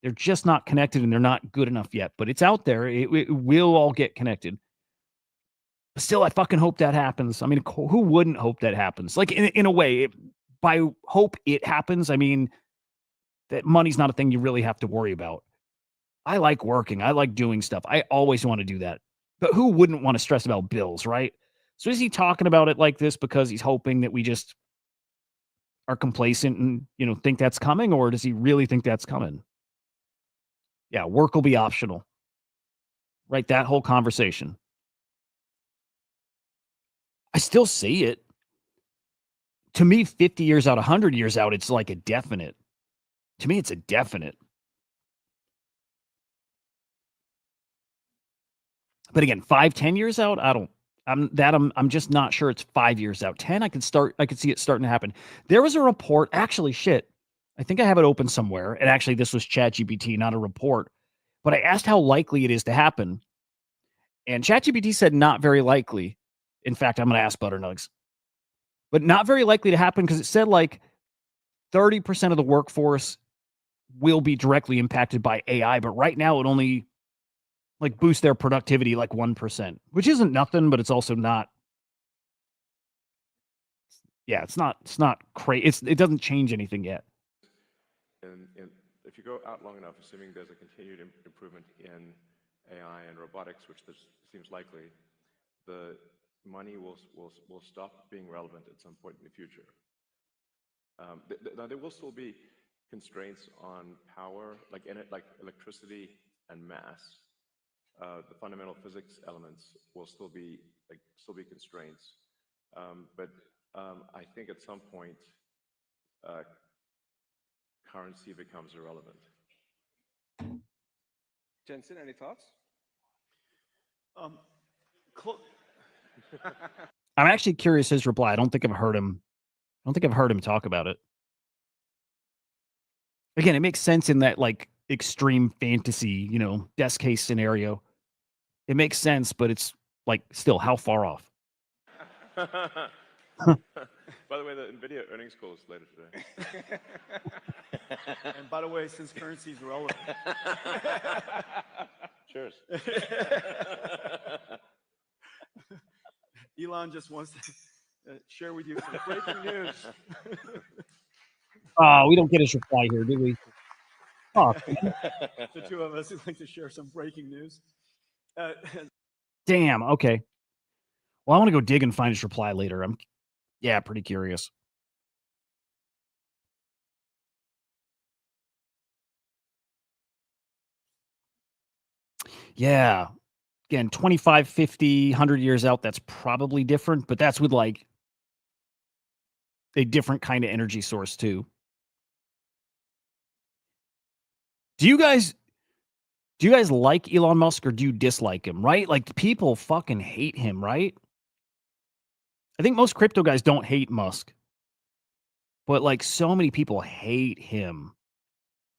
They're just not connected and they're not good enough yet. But it's out there. It will all get connected. But still, I fucking hope that happens. I mean, who wouldn't hope that happens? Like in a way, by hope it happens, I mean that money's not a thing you really have to worry about. I like working. I like doing stuff. I always want to do that. But who wouldn't want to stress about bills, right? So is he talking about it like this because he's hoping that we just are complacent and, think that's coming, or does he really think that's coming? Yeah, work will be optional. Right? That whole conversation. I still see it. To me, 50 years out, 100 years out, it's like a definite. To me, it's a definite. But again, 5-10 years out, I'm just not sure it's 5 years out. 10, I could see it starting to happen. There was a report, actually, shit. I think I have it open somewhere. And actually, this was ChatGPT, not a report. But I asked how likely it is to happen. And ChatGPT said not very likely. In fact, I'm going to ask Butternugs. But not very likely to happen because it said like 30% of the workforce will be directly impacted by AI. But right now, it only like boost their productivity like 1%, which isn't nothing, but it's also not. Yeah, it's not crazy. It doesn't change anything yet. And if you go out long enough, assuming there's a continued improvement in AI and robotics, which seems likely, the money will stop being relevant at some point in the future. Now there will still be constraints on power, like electricity and mass. The fundamental physics elements will still be constraints, but I think at some point currency becomes irrelevant. Jensen, any thoughts? I'm actually curious his reply. I don't think I've heard him don't think I've heard him talk about it. Again, it makes sense in that like extreme fantasy, desk case scenario. It makes sense, but it's like still how far off? By the way, the NVIDIA earnings call is later today. And by the way, since currency is relevant. Cheers. Elon just wants to share with you some breaking news. We don't get his reply here, do we? Oh, The two of us would like to share some breaking news. damn. Okay. Well, I want to go dig and find his reply later. I'm pretty curious. Yeah. Again, 25, 50, 100 years out, that's probably different, but that's with like a different kind of energy source too. Do you guys like Elon Musk or do you dislike him, right? Like people fucking hate him, right? I think most crypto guys don't hate Musk. But like so many people hate him.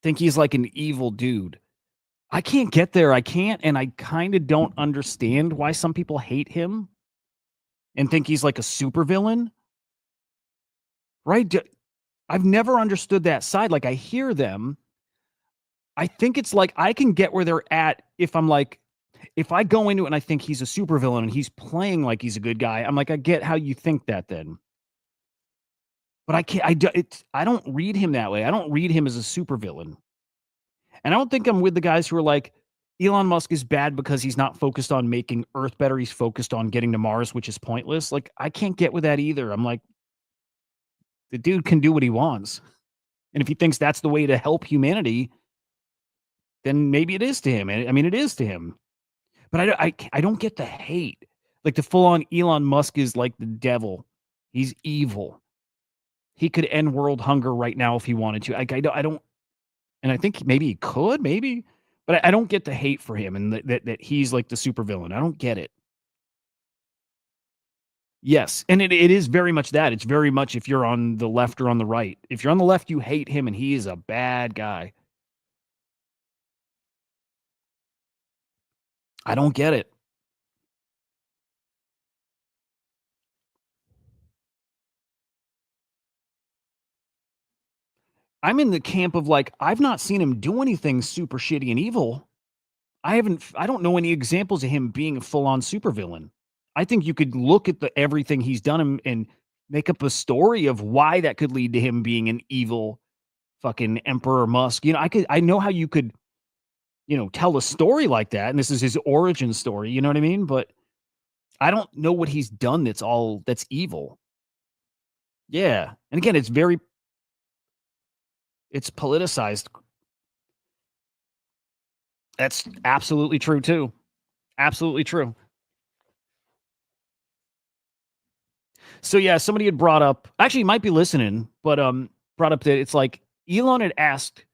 Think he's like an evil dude. I can't get there. I can't, and I kind of don't understand why some people hate him and think he's like a supervillain. Right? I've never understood that side. Like I hear them. I think it's like I can get where they're at if I'm like, if I go into it and I think he's a supervillain and he's playing like he's a good guy, I'm like, I get how you think that then. But I can't, I don't read him that way. I don't read him as a supervillain. And I don't think I'm with the guys who are like, Elon Musk is bad because he's not focused on making Earth better. He's focused on getting to Mars, which is pointless. Like, I can't get with that either. I'm like, the dude can do what he wants. And if he thinks that's the way to help humanity, then maybe it is to him. I mean, it is to him. But I don't get the hate. Like the full-on Elon Musk is like the devil. He's evil. He could end world hunger right now if he wanted to. I don't, and I think maybe he could, maybe, but I don't get the hate for him and that he's like the supervillain. I don't get it. Yes, and it is very much that. It's very much if you're on the left or on the right. If you're on the left, you hate him and he is a bad guy. I don't get it. I'm in the camp of like, I've not seen him do anything super shitty and evil. I don't know any examples of him being a full-on supervillain. I think you could look at everything he's done and make up a story of why that could lead to him being an evil fucking Emperor Musk. I know how you could, tell a story like that. And this is his origin story. You know what I mean? But I don't know what he's done that's evil. Yeah. And again, it's politicized. That's absolutely true too. Absolutely true. So yeah, somebody had brought up, actually you might be listening, but brought up that it's like Elon had asked,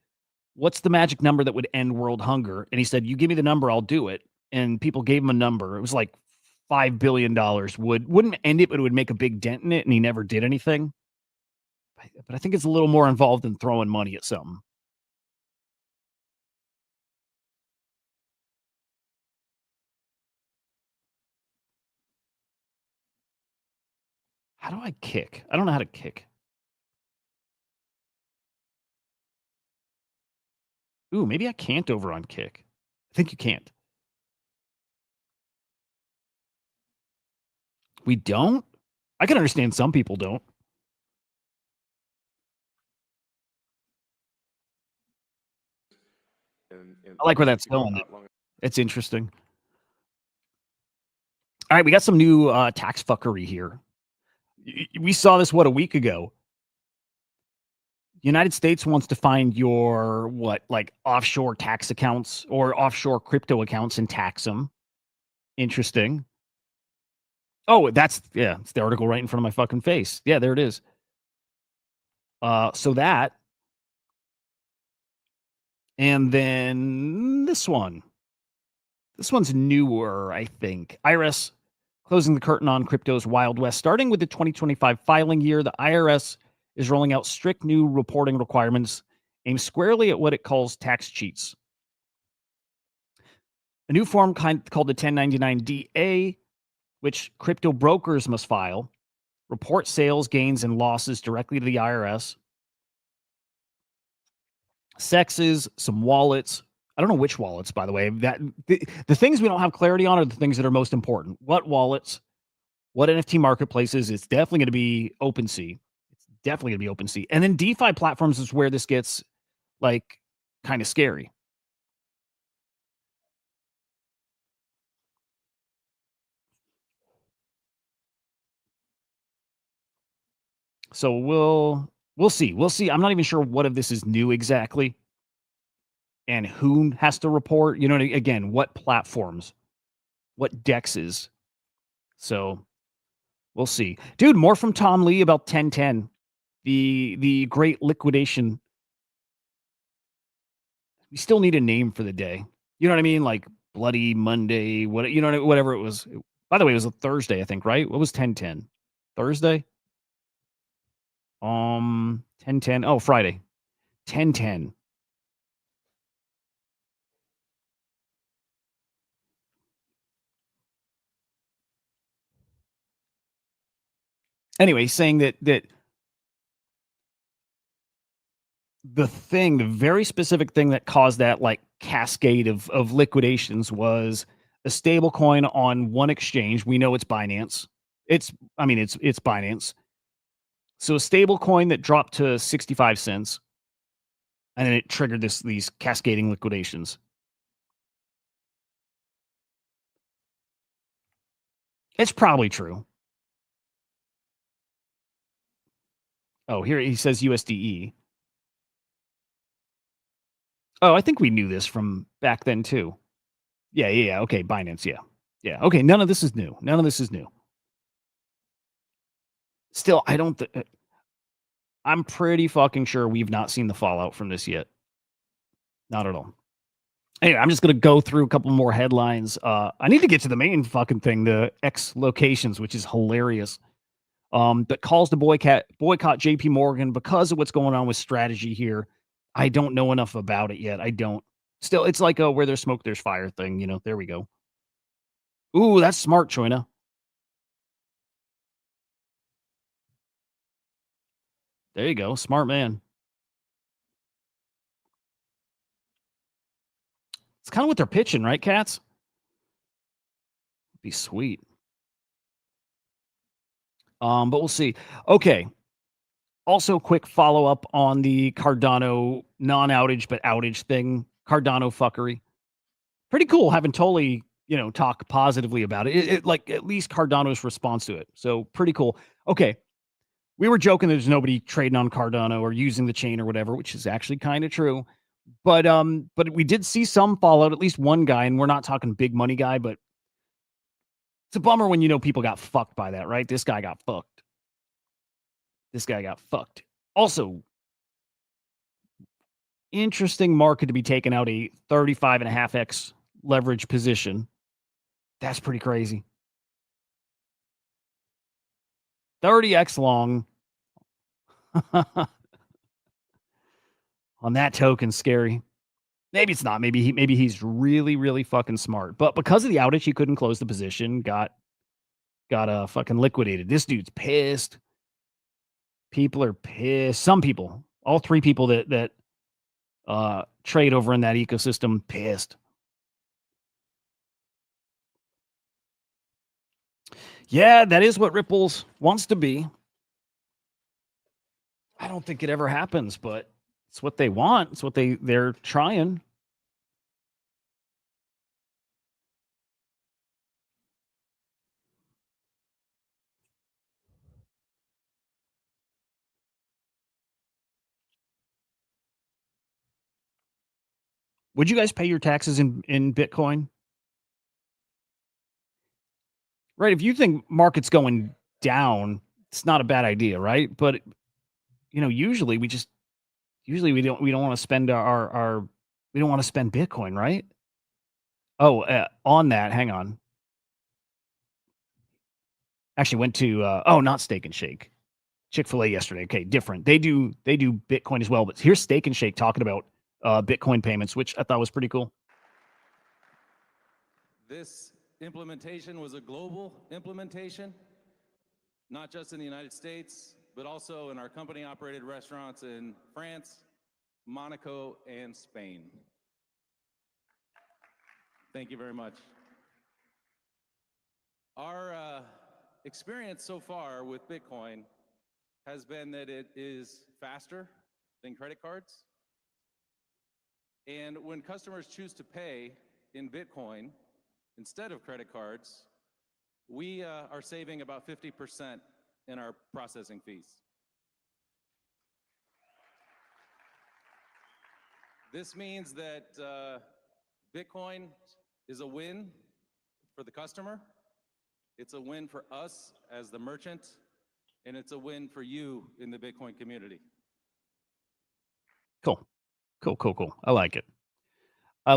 what's the magic number that would end world hunger? And he said, you give me the number, I'll do it. And people gave him a number. It was like $5 billion wouldn't end it, but it would make a big dent in it. And he never did anything. But I think it's a little more involved than throwing money at something. How do I kick? I don't know how to kick. Ooh, maybe I can't over on kick. I think you can't. We don't? I can understand some people don't. I like where that's going. It's interesting. All right, we got some new tax fuckery here. We saw this, a week ago. United States wants to find your, offshore tax accounts or offshore crypto accounts and tax them. Interesting. Oh, it's the article right in front of my fucking face. Yeah, there it is. So that. And then this one. This one's newer, I think. IRS closing the curtain on crypto's Wild West. Starting with the 2025 filing year, the IRS is rolling out strict new reporting requirements aimed squarely at what it calls tax cheats. A new form called the 1099-DA, which crypto brokers must file, report sales, gains, and losses directly to the IRS. Sexes, some wallets. I don't know which wallets, by the way. The things we don't have clarity on are the things that are most important. What wallets, what NFT marketplaces. It's definitely going to be OpenSea. It's definitely going to be OpenSea. And then DeFi platforms is where this gets like kind of scary. So we'll see. We'll see. I'm not even sure what of this is new exactly and who has to report. You know, again, what platforms, what dexes. So we'll see. Dude, more from Tom Lee about 1010, the great liquidation. We still need a name for the day. You know what I mean? Like Bloody Monday, what, you know, whatever it was. By the way, it was a Thursday, I think, right? What was 1010? Thursday? 1010. Oh, Friday. 1010. Anyway, saying that the very specific thing that caused that like cascade of liquidations was a stable coin on one exchange. We know it's Binance. It's Binance. So a stable coin that dropped to 65 cents, and then it triggered these cascading liquidations. It's probably true. Oh, here he says USDE. Oh, I think we knew this from back then too. Yeah. Okay, Binance. Yeah. Okay, none of this is new. Still, I'm pretty fucking sure we've not seen the fallout from this yet. Not at all. Anyway, I'm just going to go through a couple more headlines. I need to get to the main fucking thing, the X locations, which is hilarious. That calls to boycott JP Morgan because of what's going on with strategy here. I don't know enough about it yet. I don't. Still, it's like a where there's smoke, there's fire thing. You know, there we go. Ooh, that's smart, Choina. There you go. Smart man. It's kind of what they're pitching, right, cats? Be sweet. But we'll see. Okay. Also, quick follow up on the Cardano non-outage but outage thing. Cardano fuckery. Pretty cool having Tolly, talk positively about it. It like at least Cardano's response to it. So pretty cool. Okay. We were joking there's nobody trading on Cardano or using the chain or whatever, which is actually kind of true. But we did see some fallout, at least one guy, and we're not talking big money guy, but it's a bummer when people got fucked by that, right? This guy got fucked. Also, interesting market to be taking out a 35.5x leverage position. That's pretty crazy. 30x long on that token, scary. Maybe it's not. Maybe he's really, really fucking smart. But because of the outage, he couldn't close the position. Got fucking liquidated. This dude's pissed. People are pissed. Some people, all three people that trade over in that ecosystem, pissed. Yeah, that is what Ripples wants to be. I don't think it ever happens, but it's what they want. It's what they're trying. Would you guys pay your taxes in Bitcoin? Right. If you think market's going down, it's not a bad idea, right? But usually we don't want to spend our we don't want to spend Bitcoin, right? Oh, on that, hang on. Actually went to not Steak and Shake. Chick-fil-A yesterday. Okay, different. They do Bitcoin as well, but here's Steak and Shake talking about Bitcoin payments, which I thought was pretty cool. This implementation was a global implementation, not just in the United States, but also in our company-operated restaurants in France, Monaco, and Spain. Thank you very much. Our experience so far with Bitcoin has been that it is faster than credit cards. And when customers choose to pay in Bitcoin instead of credit cards, we are saving about 50% in our processing fees. This means that Bitcoin is a win for the customer, it's a win for us as the merchant, and it's a win for you in the Bitcoin community. Cool. I like it. I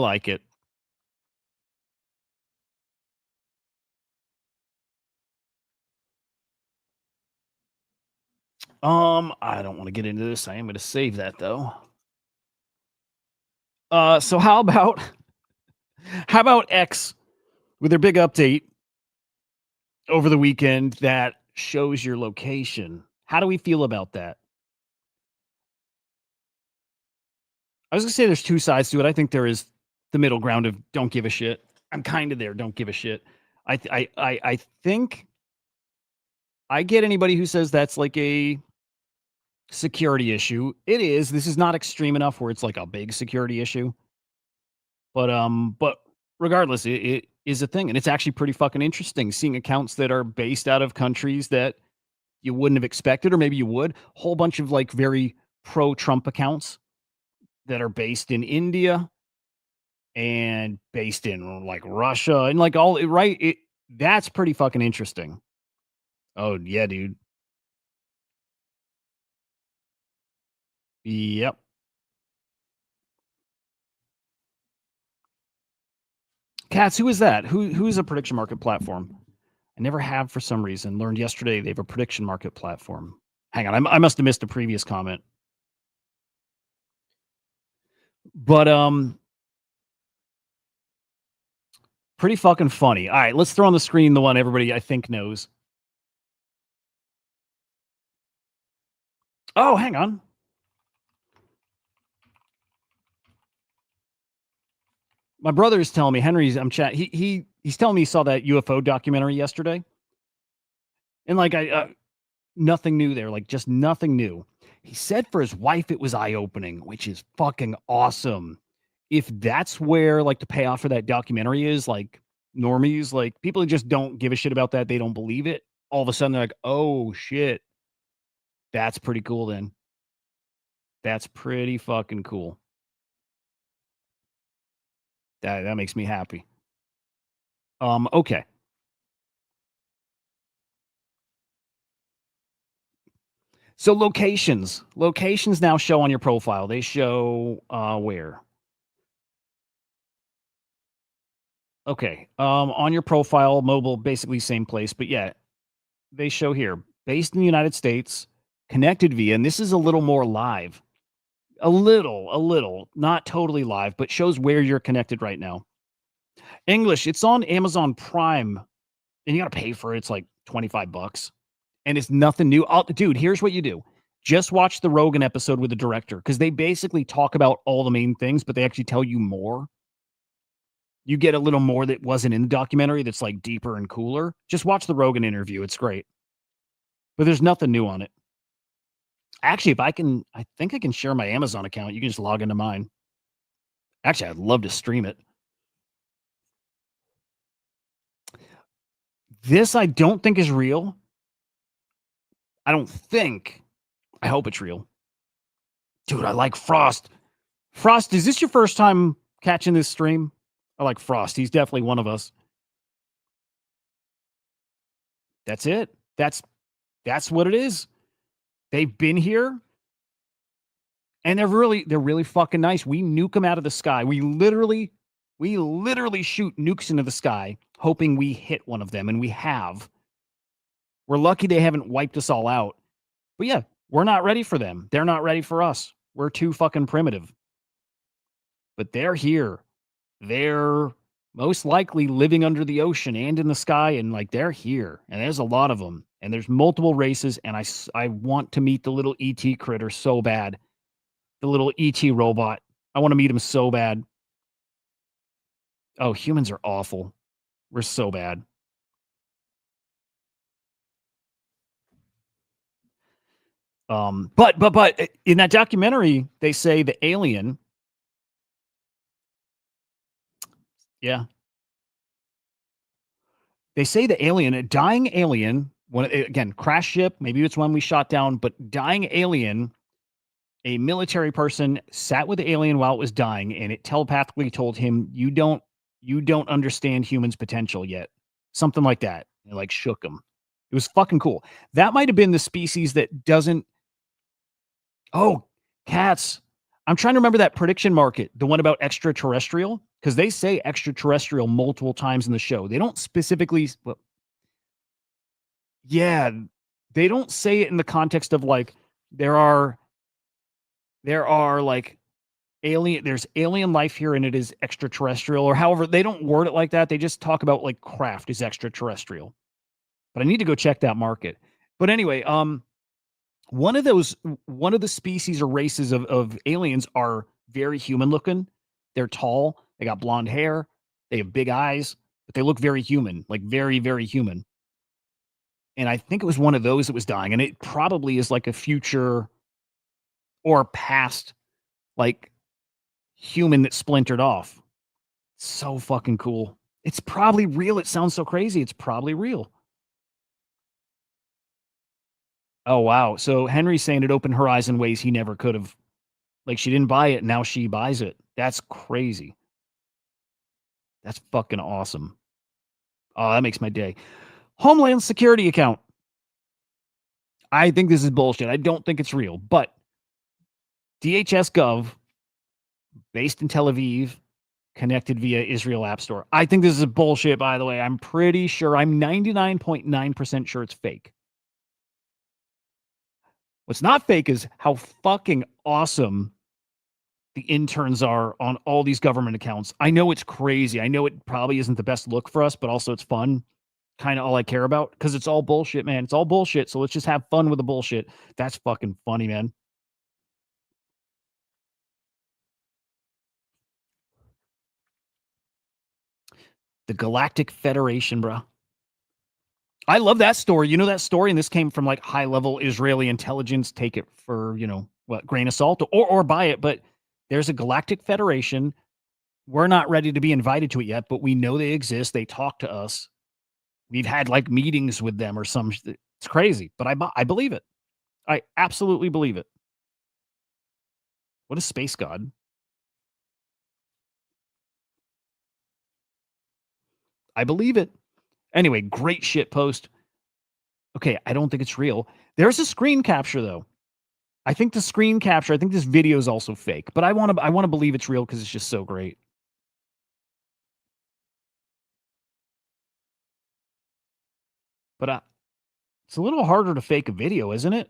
don't want to get into this. I am going to save that though. So how about X with their big update over the weekend that shows your location? How do we feel about that? I was going to say there's two sides to it. I think there is the middle ground of don't give a shit. I'm kind of there. Don't give a shit. I think I get anybody who says that's like a security issue. It is. This is not extreme enough where it's like a big security issue. But regardless, it is a thing, and it's actually pretty fucking interesting seeing accounts that are based out of countries that you wouldn't have expected, or maybe you would. Whole bunch of like very pro-Trump accounts that are based in India and based in like Russia and like all right. That's pretty fucking interesting. Oh yeah, dude. Yep. Cats, who is that? Who's a prediction market platform? I never have for some reason. Learned yesterday they have a prediction market platform. Hang on, I must have missed a previous comment. But pretty fucking funny. All right, let's throw on the screen the one everybody I think knows. Oh, hang on. My brother is telling me, Henry's I'm chat. He's telling me he saw that UFO documentary yesterday. And like nothing new there, like just nothing new. He said for his wife it was eye-opening, which is fucking awesome. If that's where like the payoff for that documentary is, like normies, like people who just don't give a shit about that, they don't believe it. All of a sudden they're like, oh shit. That's pretty cool then. That's pretty fucking cool. That makes me happy. Okay. So locations now show on your profile. They show where? Okay. On your profile, mobile, basically same place, but yeah, they show here based in the United States, connected via, and this is a little more live. A little, not totally live, but shows where you're connected right now. English, it's on Amazon Prime, and you got to pay for it. It's like $25, and it's nothing new. Dude, here's what you do. Just watch the Rogan episode with the director, because they basically talk about all the main things, but they actually tell you more. You get a little more that wasn't in the documentary that's like deeper and cooler. Just watch the Rogan interview. It's great. But there's nothing new on it. Actually, I think I can share my Amazon account. You can just log into mine. Actually, I'd love to stream it. This I don't think is real. I don't think. I hope it's real. Dude, I like Frost. Frost, is this your first time catching this stream? I like Frost. He's definitely one of us. That's it. That's what it is. They've been here. And they're really fucking nice. We nuke them out of the sky. We literally shoot nukes into the sky, hoping we hit one of them, and we have. We're lucky they haven't wiped us all out. But yeah, we're not ready for them. They're not ready for us. We're too fucking primitive. But they're here. They're most likely living under the ocean and in the sky, and like they're here. And there's a lot of them. And there's multiple races, and I want to meet the little ET critter so bad. The little ET robot. I want to meet him so bad. Oh, humans are awful. We're so bad. But in that documentary, they say the alien. Yeah. They say the alien, a dying alien, when again, crash ship, maybe it's one we shot down, but dying alien, a military person sat with the alien while it was dying, and it telepathically told him, you don't understand humans' potential yet. Something like that. It like shook him. It was fucking cool. That might have been the species that doesn't. Oh, cats. I'm trying to remember that prediction market, the one about extraterrestrial, because they say extraterrestrial multiple times in the show. They don't specifically. Well, yeah, they don't say it in the context of like there are like there's alien life here and it is extraterrestrial, or however they don't word it like that. They just talk about like craft is extraterrestrial. But I need to go check that market. But anyway, one of the species or races of aliens are very human looking. They're tall, they got blonde hair, they have big eyes, but they look very human, like very, very human. And I think it was one of those that was dying. And it probably is like a future or past like human that splintered off. So fucking cool. It's probably real. It sounds so crazy. It's probably real. Oh, wow. So Henry's saying it opened her eyes in ways he never could have. Like she didn't buy it. Now she buys it. That's crazy. That's fucking awesome. Oh, that makes my day. Homeland Security account. I think this is bullshit. I don't think it's real, but DHS Gov, based in Tel Aviv, connected via Israel App Store. I think this is bullshit, by the way. I'm pretty sure, I'm 99.9% sure it's fake. What's not fake is how fucking awesome the interns are on all these government accounts. I know it's crazy. I know it probably isn't the best look for us, but also it's fun. Kind of all I care about because it's all bullshit, man. It's all bullshit. So let's just have fun with the bullshit. That's fucking funny, man. The Galactic Federation, bro. I love that story. You know that story, and this came from like high-level Israeli intelligence. Take it for, what, grain of salt, or buy it. But there's a Galactic Federation. We're not ready to be invited to it yet, but we know they exist. They talk to us. We've had like meetings with them or some. It's crazy, but I believe it. I absolutely believe it. What a space god. I believe it. Anyway, great shit post. Okay, I don't think it's real. There's a screen capture though. I think the screen capture, I think this video is also fake, but I want to believe it's real because it's just so great. But it's a little harder to fake a video, isn't it?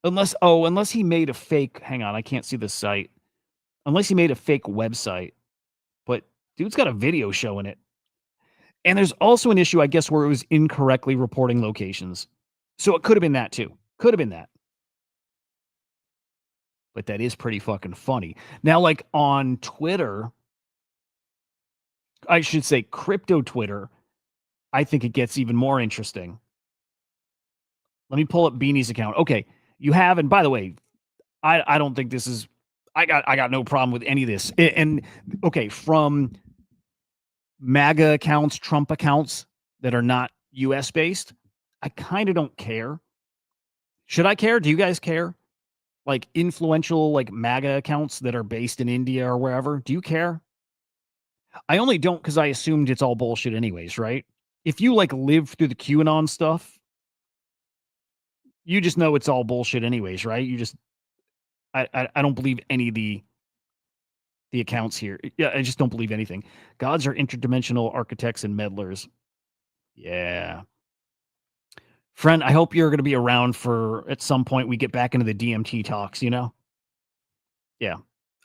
Unless he made a fake, hang on, I can't see the site. Unless he made a fake website. But dude's got a video showing it. And there's also an issue, I guess, where it was incorrectly reporting locations. So it could have been that too. Could have been that. But that is pretty fucking funny. Now, like on Twitter, I should say crypto Twitter, I think it gets even more interesting. Let me pull up Beanie's account. Okay, you have, and by the way, I don't think this is, I got no problem with any of this. And okay, from MAGA accounts, Trump accounts that are not US based, I kind of don't care. Should I care? Do you guys care? Like influential, like MAGA accounts that are based in India or wherever. Do you care? I only don't because I assumed it's all bullshit anyways, right? If you like live through the QAnon stuff, you just know it's all bullshit anyways, right? You just, I don't believe any of the the accounts here. Yeah, I just don't believe anything. Gods are interdimensional architects and meddlers. Yeah. Friend, I hope you're going to be around for at some point we get back into the DMT talks, you know? Yeah.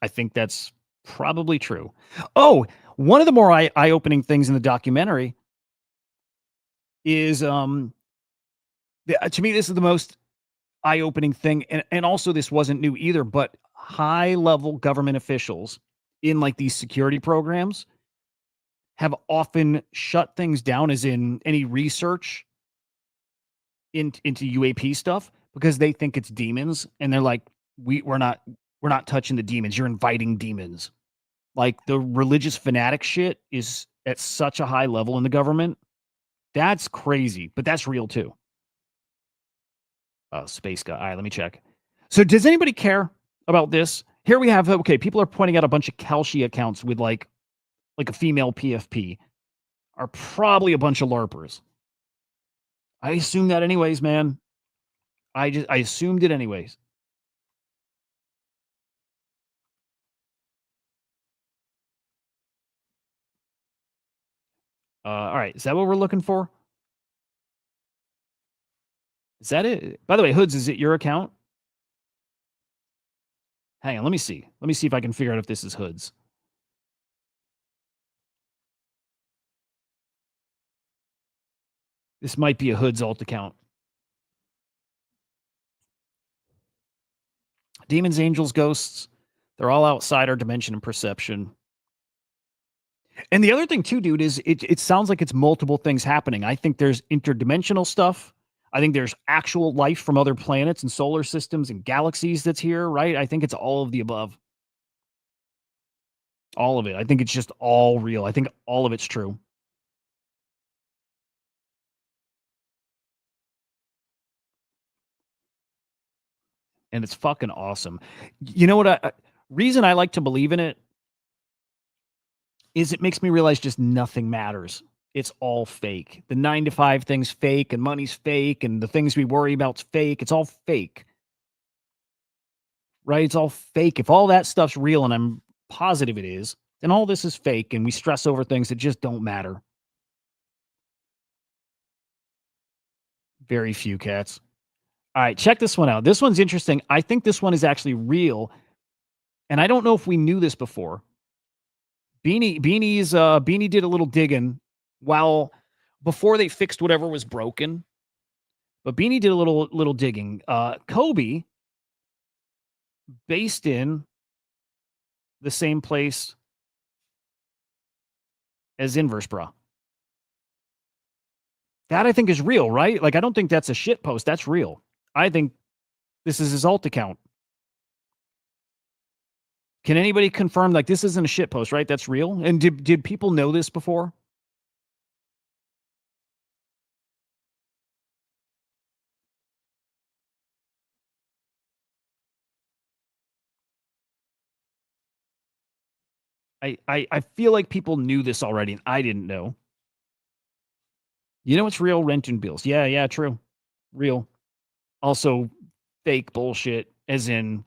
I think that's probably true. Oh, one of the more eye-opening things in the documentary is to me this is the most eye-opening thing, and also this wasn't new either, but high-level government officials in like these security programs have often shut things down, as in any research into UAP stuff, because they think it's demons, and they're like, we're not touching the demons. You're inviting demons. Like the religious fanatic shit is at such a high level in the government. That's crazy, but that's real too. Space guy. All right, let me check. So does anybody care about this? Here we have, okay, people are pointing out a bunch of Kalshi accounts with like a female PFP are probably a bunch of LARPers. I assume that anyways, man. I assumed it anyways. All right, is that what we're looking for? Is that it? By the way, Hoods, is it your account? Hang on, let me see. Let me see if I can figure out if this is Hoods. This might be a Hoods alt account. Demons, angels, ghosts, they're all outside our dimension and perception. And the other thing too, dude, is it sounds like it's multiple things happening. I think there's interdimensional stuff. I think there's actual life from other planets and solar systems and galaxies that's here, right? I think it's all of the above. All of it. I think it's just all real. I think all of it's true. And it's fucking awesome. You know what? Reason I like to believe in it is it makes me realize just nothing matters. It's all fake. The 9 to 5 thing's fake, and money's fake, and the things we worry about's fake. It's all fake. Right? It's all fake. If all that stuff's real, and I'm positive it is, then all this is fake, and we stress over things that just don't matter. Very few cats. All right, check this one out. This one's interesting. I think this one is actually real, and I don't know if we knew this before. Beanie did a little digging before they fixed whatever was broken. But Beanie did a little digging. Kobe, based in the same place as Inverse Bra. That I think is real, right? Like I don't think that's a shit post. That's real. I think this is his alt account. Can anybody confirm like this isn't a shit post, right? That's real. And did people know this before? I feel like people knew this already, and I didn't know. You know it's real, rent and bills. Yeah, true. Real. Also fake bullshit, as in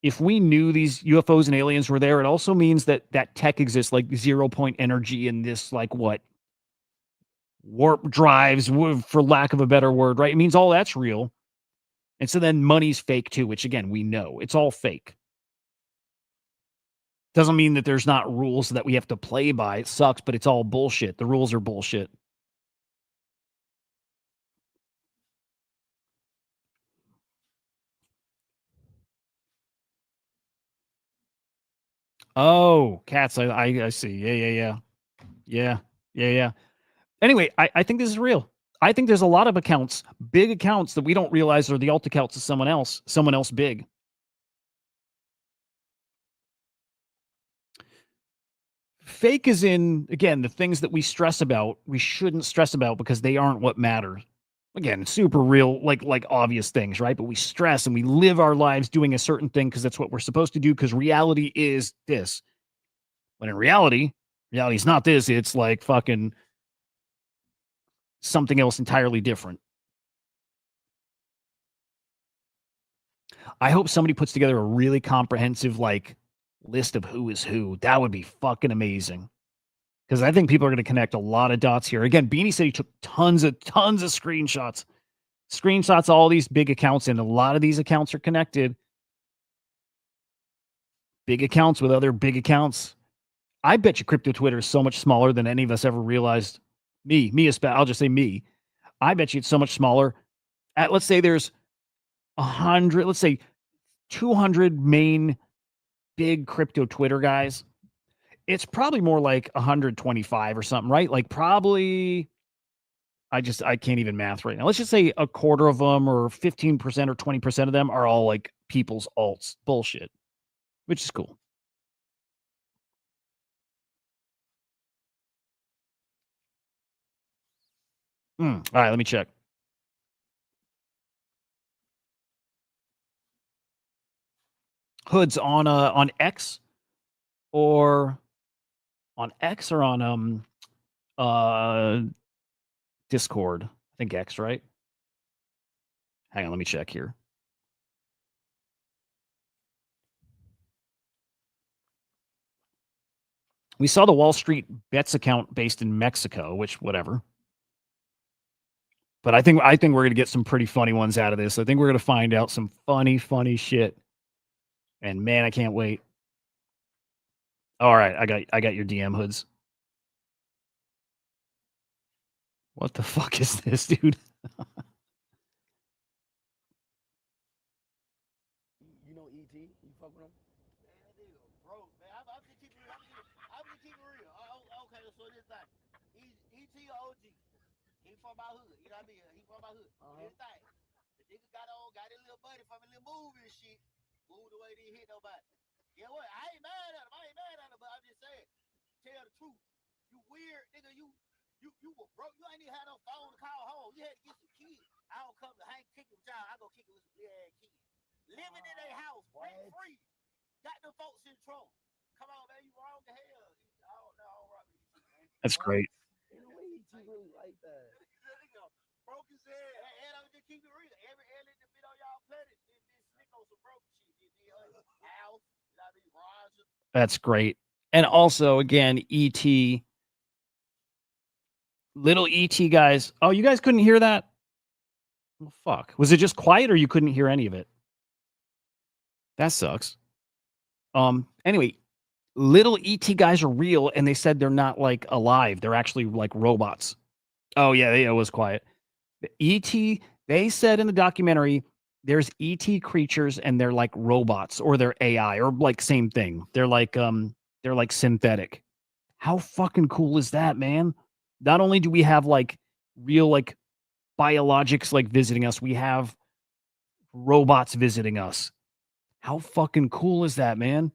if we knew these UFOs and aliens were there, it also means that tech exists, like 0 point energy and this like what? Warp drives, for lack of a better word, right? It means all that's real. And so then money's fake too, which again, we know. It's all fake. Doesn't mean that there's not rules that we have to play by. It sucks, but it's all bullshit. The rules are bullshit. Oh, cats. I see. Yeah. Anyway, I think this is real. I think there's a lot of accounts, big accounts that we don't realize are the alt accounts of someone else big. Fake is in, again, the things that we stress about, we shouldn't stress about because they aren't what matters. Again, super real, like obvious things, right? But we stress and we live our lives doing a certain thing because that's what we're supposed to do because reality is this. When in reality is not this. It's like fucking something else entirely different. I hope somebody puts together a really comprehensive, like, list of who is who. That would be fucking amazing. Because I think people are going to connect a lot of dots here. Again, Beanie said he took tons of screenshots. Screenshots, all these big accounts, and a lot of these accounts are connected. Big accounts with other big accounts. I bet you crypto Twitter is so much smaller than any of us ever realized. I'll just say me. I bet you it's so much smaller. Let's say there's 100, let's say 200 main big crypto Twitter guys. It's probably more like 125 or something, right? Like probably, I can't even math right now. Let's just say a quarter of them or 15% or 20% of them are all like people's alts bullshit, which is cool. All right, let me check. Hoods on X or on Discord. I think X, right? Hang on, let me check here. We saw the Wall Street Bets account based in Mexico, which whatever. But I think we're going to get some pretty funny ones out of this. I think we're going to find out some funny shit. And man, I can't wait. All right, I got your DM, Hoods. What the fuck is this, dude? You know ET? You fuck with him? Man, that nigga broke, man. I'm just keeping real. I'm just keeping real. Okay, so this thing. ET OG. He from my hood. You know what I mean? He from my hood. This thing. The nigga got his little buddy from a little movie and shit. Moved away, didn't hit nobody. Yeah, what? I ain't mad at him. But I'm just saying. Tell the truth. You weird, nigga. You were broke. You ain't even had no phone to call home. You had to get some kids. I don't come to hang kicking with y'all. I go kicking with some little ass kids. Living in a house, rent free. Got them folks in trouble. Come on, man, you wrong to hell. I don't know. That's great. In a way, he really like that. Broke his head. And I'm just keep it real. Every alien that been on y'all planet, this slick on some broke shit. House, you know what I mean? Roger. That's great. And also, again, ET. Little ET guys. Oh, you guys couldn't hear that? Well, fuck. Was it just quiet or you couldn't hear any of it? That sucks. Anyway, little ET guys are real, and they said they're not like alive. They're actually like robots. Oh yeah, it was quiet. The ET, they said in the documentary, there's ET creatures and they're like robots or they're AI or like same thing. They're like synthetic. How fucking cool is that, man? Not only do we have like real like biologics like visiting us, we have robots visiting us. How fucking cool is that, man?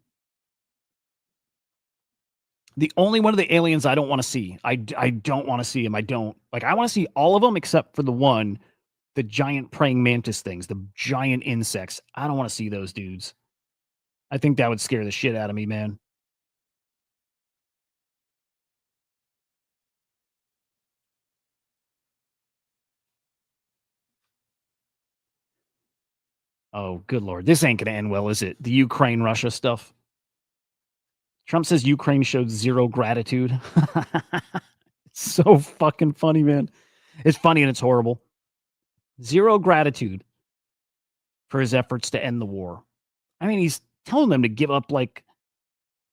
The only one of the aliens I don't want to see. I don't want to see him. I don't. Like, I want to see all of them except for the giant praying mantis things, the giant insects. I don't want to see those dudes. I think that would scare the shit out of me, man. Oh, good Lord. This ain't going to end well, is it? The Ukraine-Russia stuff. Trump says Ukraine showed zero gratitude. It's so fucking funny, man. It's funny and it's horrible. Zero gratitude for his efforts to end the war. I mean, he's telling them to give up like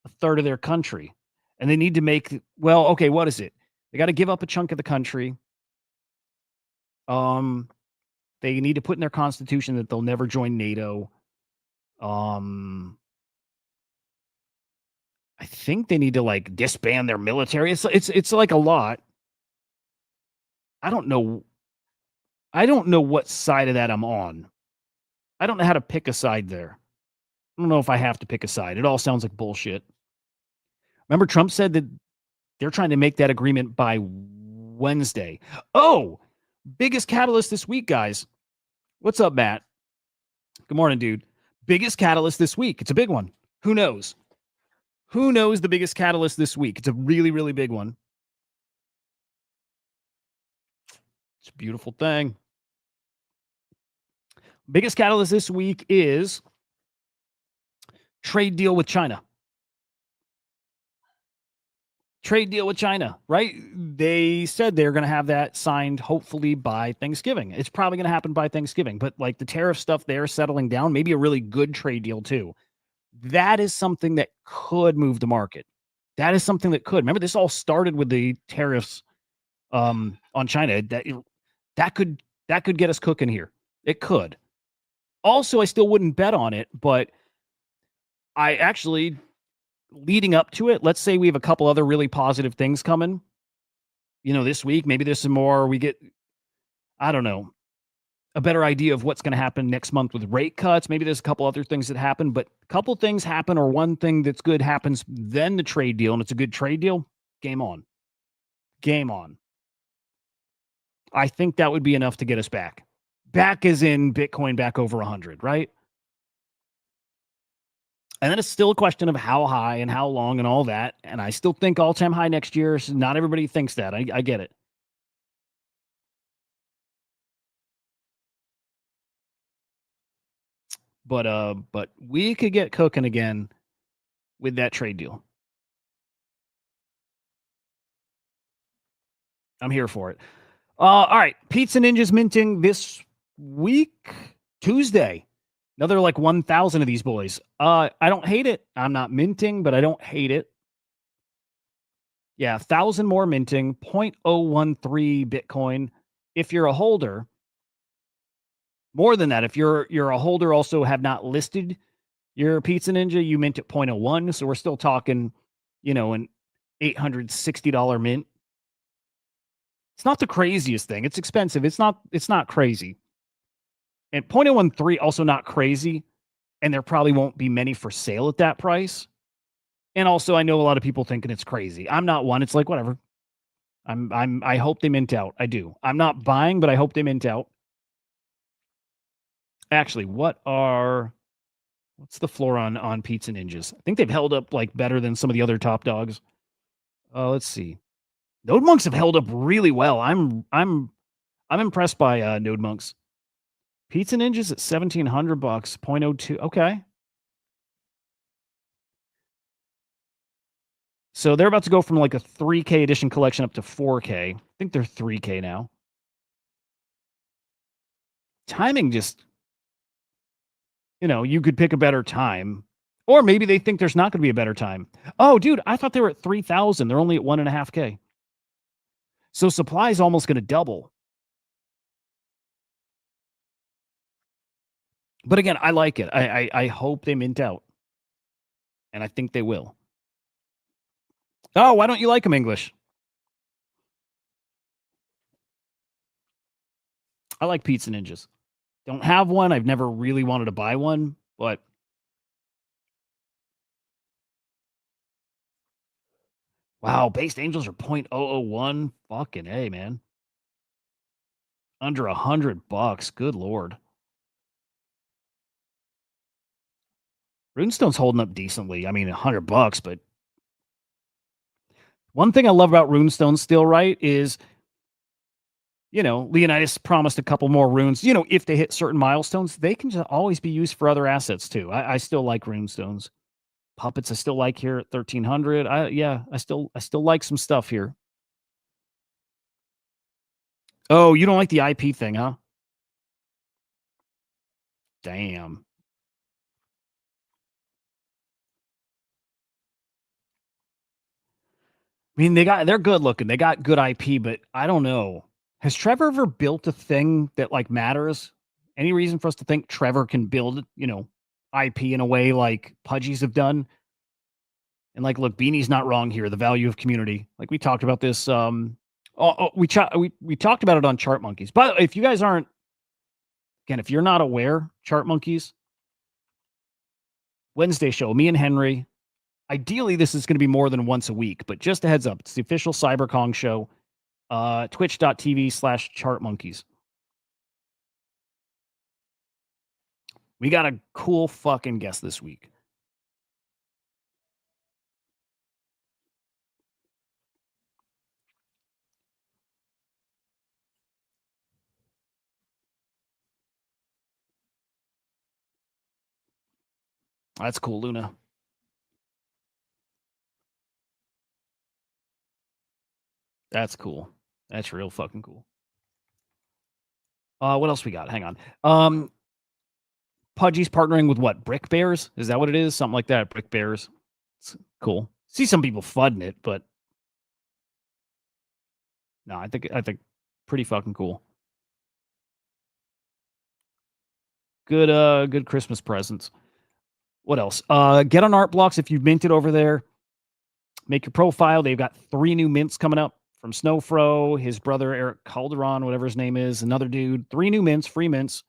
a third of their country. And they need to make, well, okay, what is it? They got to give up a chunk of the country. They need to put in their constitution that they'll never join NATO. I think they need to like disband their military. It's like a lot. I don't know what side of that I'm on. I don't know how to pick a side there. I don't know if I have to pick a side. It all sounds like bullshit. Remember, Trump said that they're trying to make that agreement by Wednesday. Oh, biggest catalyst this week, guys. What's up, Matt? Good morning, dude. Biggest catalyst this week. It's a big one. Who knows? Who knows the biggest catalyst this week? It's a really, really big one. It's a beautiful thing. Biggest catalyst this week is trade deal with China. trade deal with China, right? They said they're going to have that signed hopefully by Thanksgiving. It's probably going to happen by Thanksgiving, but like the tariff stuff they're settling down, maybe a really good trade deal too. That is something that could move the market. That is something that could. Remember, this all started with the tariffs on China. That could get us cooking here. It could. Also, I still wouldn't bet on it, but I actually, leading up to it, let's say we have a couple other really positive things coming, this week. Maybe there's some more. We get, I don't know, a better idea of what's going to happen next month with rate cuts. Maybe there's a couple other things that happen, but a couple things happen or one thing that's good happens, then the trade deal, and it's a good trade deal. Game on. Game on. I think that would be enough to get us back. Back as in Bitcoin back over 100, right? And then it's still a question of how high and how long and all that. And I still think all-time high next year. So not everybody thinks that. I get it. But we could get cooking again with that trade deal. I'm here for it. All right. Pizza Ninjas minting this week, Tuesday. Another like 1,000 of these boys. I don't hate it. I'm not minting, but I don't hate it. Yeah, 1,000 more minting, 0.013 Bitcoin. If you're a holder, more than that, if you're a holder, also have not listed your Pizza Ninja, you mint at 0.01. So we're still talking, an $860 mint. It's not the craziest thing. It's expensive. It's not crazy. And 0.013 also not crazy. And there probably won't be many for sale at that price. And also, I know a lot of people thinking it's crazy. I'm not one. It's like, whatever. I hope they mint out. I do. I'm not buying, but I hope they mint out. Actually, what's the floor on Pizza Ninjas? I think they've held up like better than some of the other top dogs. Let's see. Node Monks have held up really well. I'm impressed by Node Monks. Pizza Ninjas at $1,700, 0.02. Okay. So they're about to go from like a 3K edition collection up to 4K. I think they're 3K now. Timing just, you could pick a better time. Or maybe they think there's not going to be a better time. Oh, dude, I thought they were at 3,000. They're only at 1.5K. So supply is almost going to double. But again, I like it. I hope they mint out. And I think they will. Oh, why don't you like them English? I like Pizza Ninjas. Don't have one. I've never really wanted to buy one, but wow, based angels are 0.001. Fucking A, man. Under $100. Good Lord. Runestone's holding up decently. I mean, $100, but one thing I love about Runestone still, right, is, Leonidas promised a couple more runes. If they hit certain milestones, they can just always be used for other assets too. I still like Runestones. Puppets I still like here at 1,300. I still like some stuff here. Oh, you don't like the IP thing, huh? Damn. I mean, they're good looking. They got good IP, but I don't know. Has Trevor ever built a thing that like matters? Any reason for us to think Trevor can build, IP in a way like Pudgies have done? And like, look, Beanie's not wrong here. The value of community, like we talked about this. We talked about it on Chart Monkeys. But if you guys aren't, again, if you're not aware, Chart Monkeys Wednesday show, me and Henry. Ideally, this is going to be more than once a week, but just a heads up, it's the official CyberKong show. Twitch.tv/chartmonkeys. We got a cool fucking guest this week. That's cool, Luna. That's cool. That's real fucking cool. What else we got? Hang on. Pudgy's partnering with what? Brick Bears? Is that what it is? Something like that. Brick Bears. It's cool. See some people fudding it, but no, I think pretty fucking cool. Good Christmas presents. What else? Get on Art Blocks if you've minted over there. Make your profile. They've got 3 new mints coming up from Snowfro, his brother Eric Calderon, whatever his name is, another dude. 3 new mints, free mints.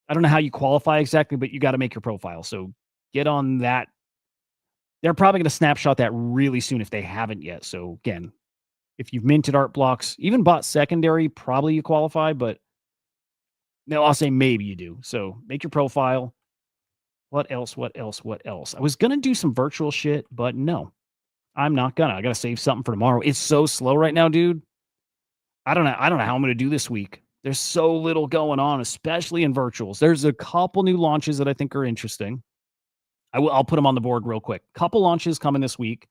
I don't know how you qualify exactly, but you got to make your profile. So get on that. They're probably going to snapshot that really soon if they haven't yet. So again, if you've minted Art Blocks, even bought secondary, probably you qualify, but no, I'll say maybe you do. So make your profile. What else? I was going to do some virtual shit, but no, I'm not gonna. I got to save something for tomorrow. It's so slow right now, dude. I don't know how I'm going to do this week. There's so little going on, especially in virtuals. There's a couple new launches that I think are interesting. I'll put them on the board real quick. Couple launches coming this week.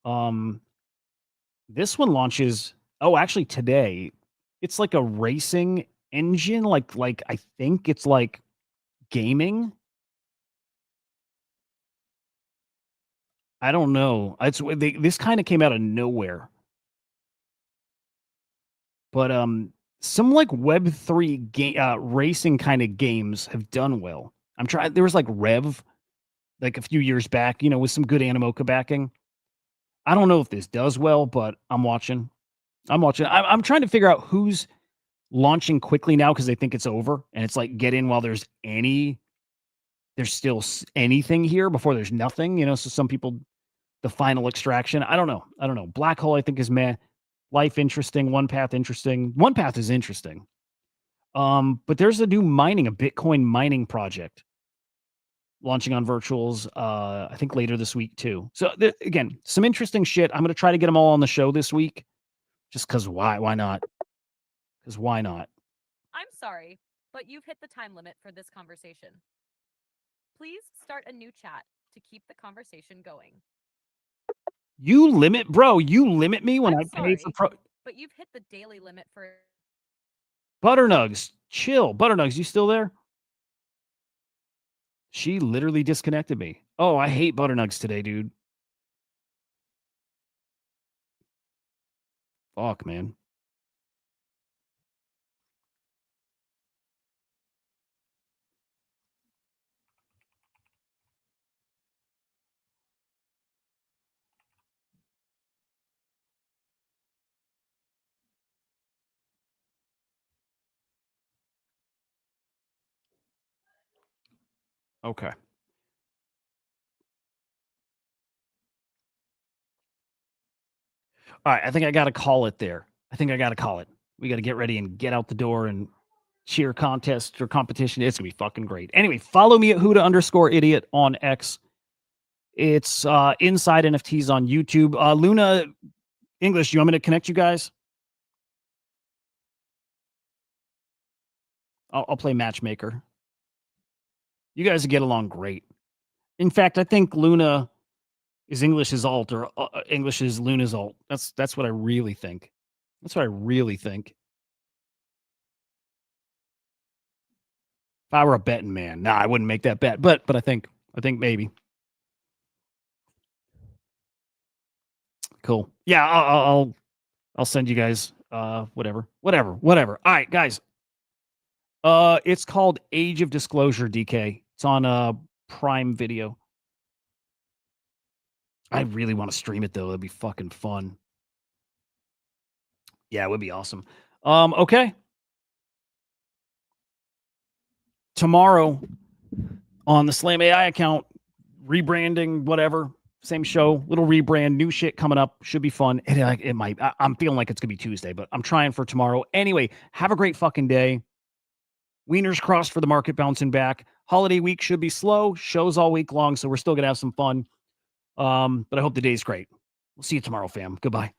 This one launches. Oh, actually today. It's like a racing engine. Like I think it's like gaming. I don't know. This kind of came out of nowhere. But some like Web3 racing kind of games have done well. I'm trying. There was like Rev, like a few years back, with some good Animoca backing. I don't know if this does well, but I'm watching. I'm trying to figure out who's launching quickly now because they think it's over, and it's like get in while there's still anything here before there's nothing. So some people, the final extraction. I don't know. Black Hole I think is meh. Life interesting. One Path interesting. One Path is interesting. But there's a new a Bitcoin mining project launching on virtuals, I think later this week too. So again, some interesting shit. I'm going to try to get them all on the show this week just because why not? Because why not? I'm sorry, but you've hit the time limit for this conversation. Please start a new chat to keep the conversation going. You limit me when I pay for but you've hit the daily limit for Butternugs. Chill. Butternugs, you still there? She literally disconnected me. Oh, I hate Butternugs today, dude. Fuck, man. Okay. All right, I think I got to call it there. We got to get ready and get out the door and cheer contest or competition. It's going to be fucking great. Anyway, follow me at HUDAH_idiot on X. It's Inside NFTs on YouTube. Luna English, you want me to connect you guys? I'll play matchmaker. You guys get along great. In fact, I think Luna is English's alt or English is Luna's alt. That's what I really think. If I were a betting man, nah, I wouldn't make that bet. But I think maybe. Cool. Yeah, I'll send you guys whatever. All right, guys. It's called Age of Disclosure, DK. It's on Prime Video. I really want to stream it though. It'd be fucking fun. Yeah, it would be awesome. Okay. Tomorrow on the Slam AI account, rebranding, whatever, same show, little rebrand, new shit coming up. Should be fun. It might. I'm feeling like it's gonna be Tuesday, but I'm trying for tomorrow. Anyway, have a great fucking day. Wieners crossed for the market bouncing back. Holiday week should be slow. Shows all week long, so we're still gonna have some fun. But I hope the day's great. We'll see you tomorrow, fam. Goodbye.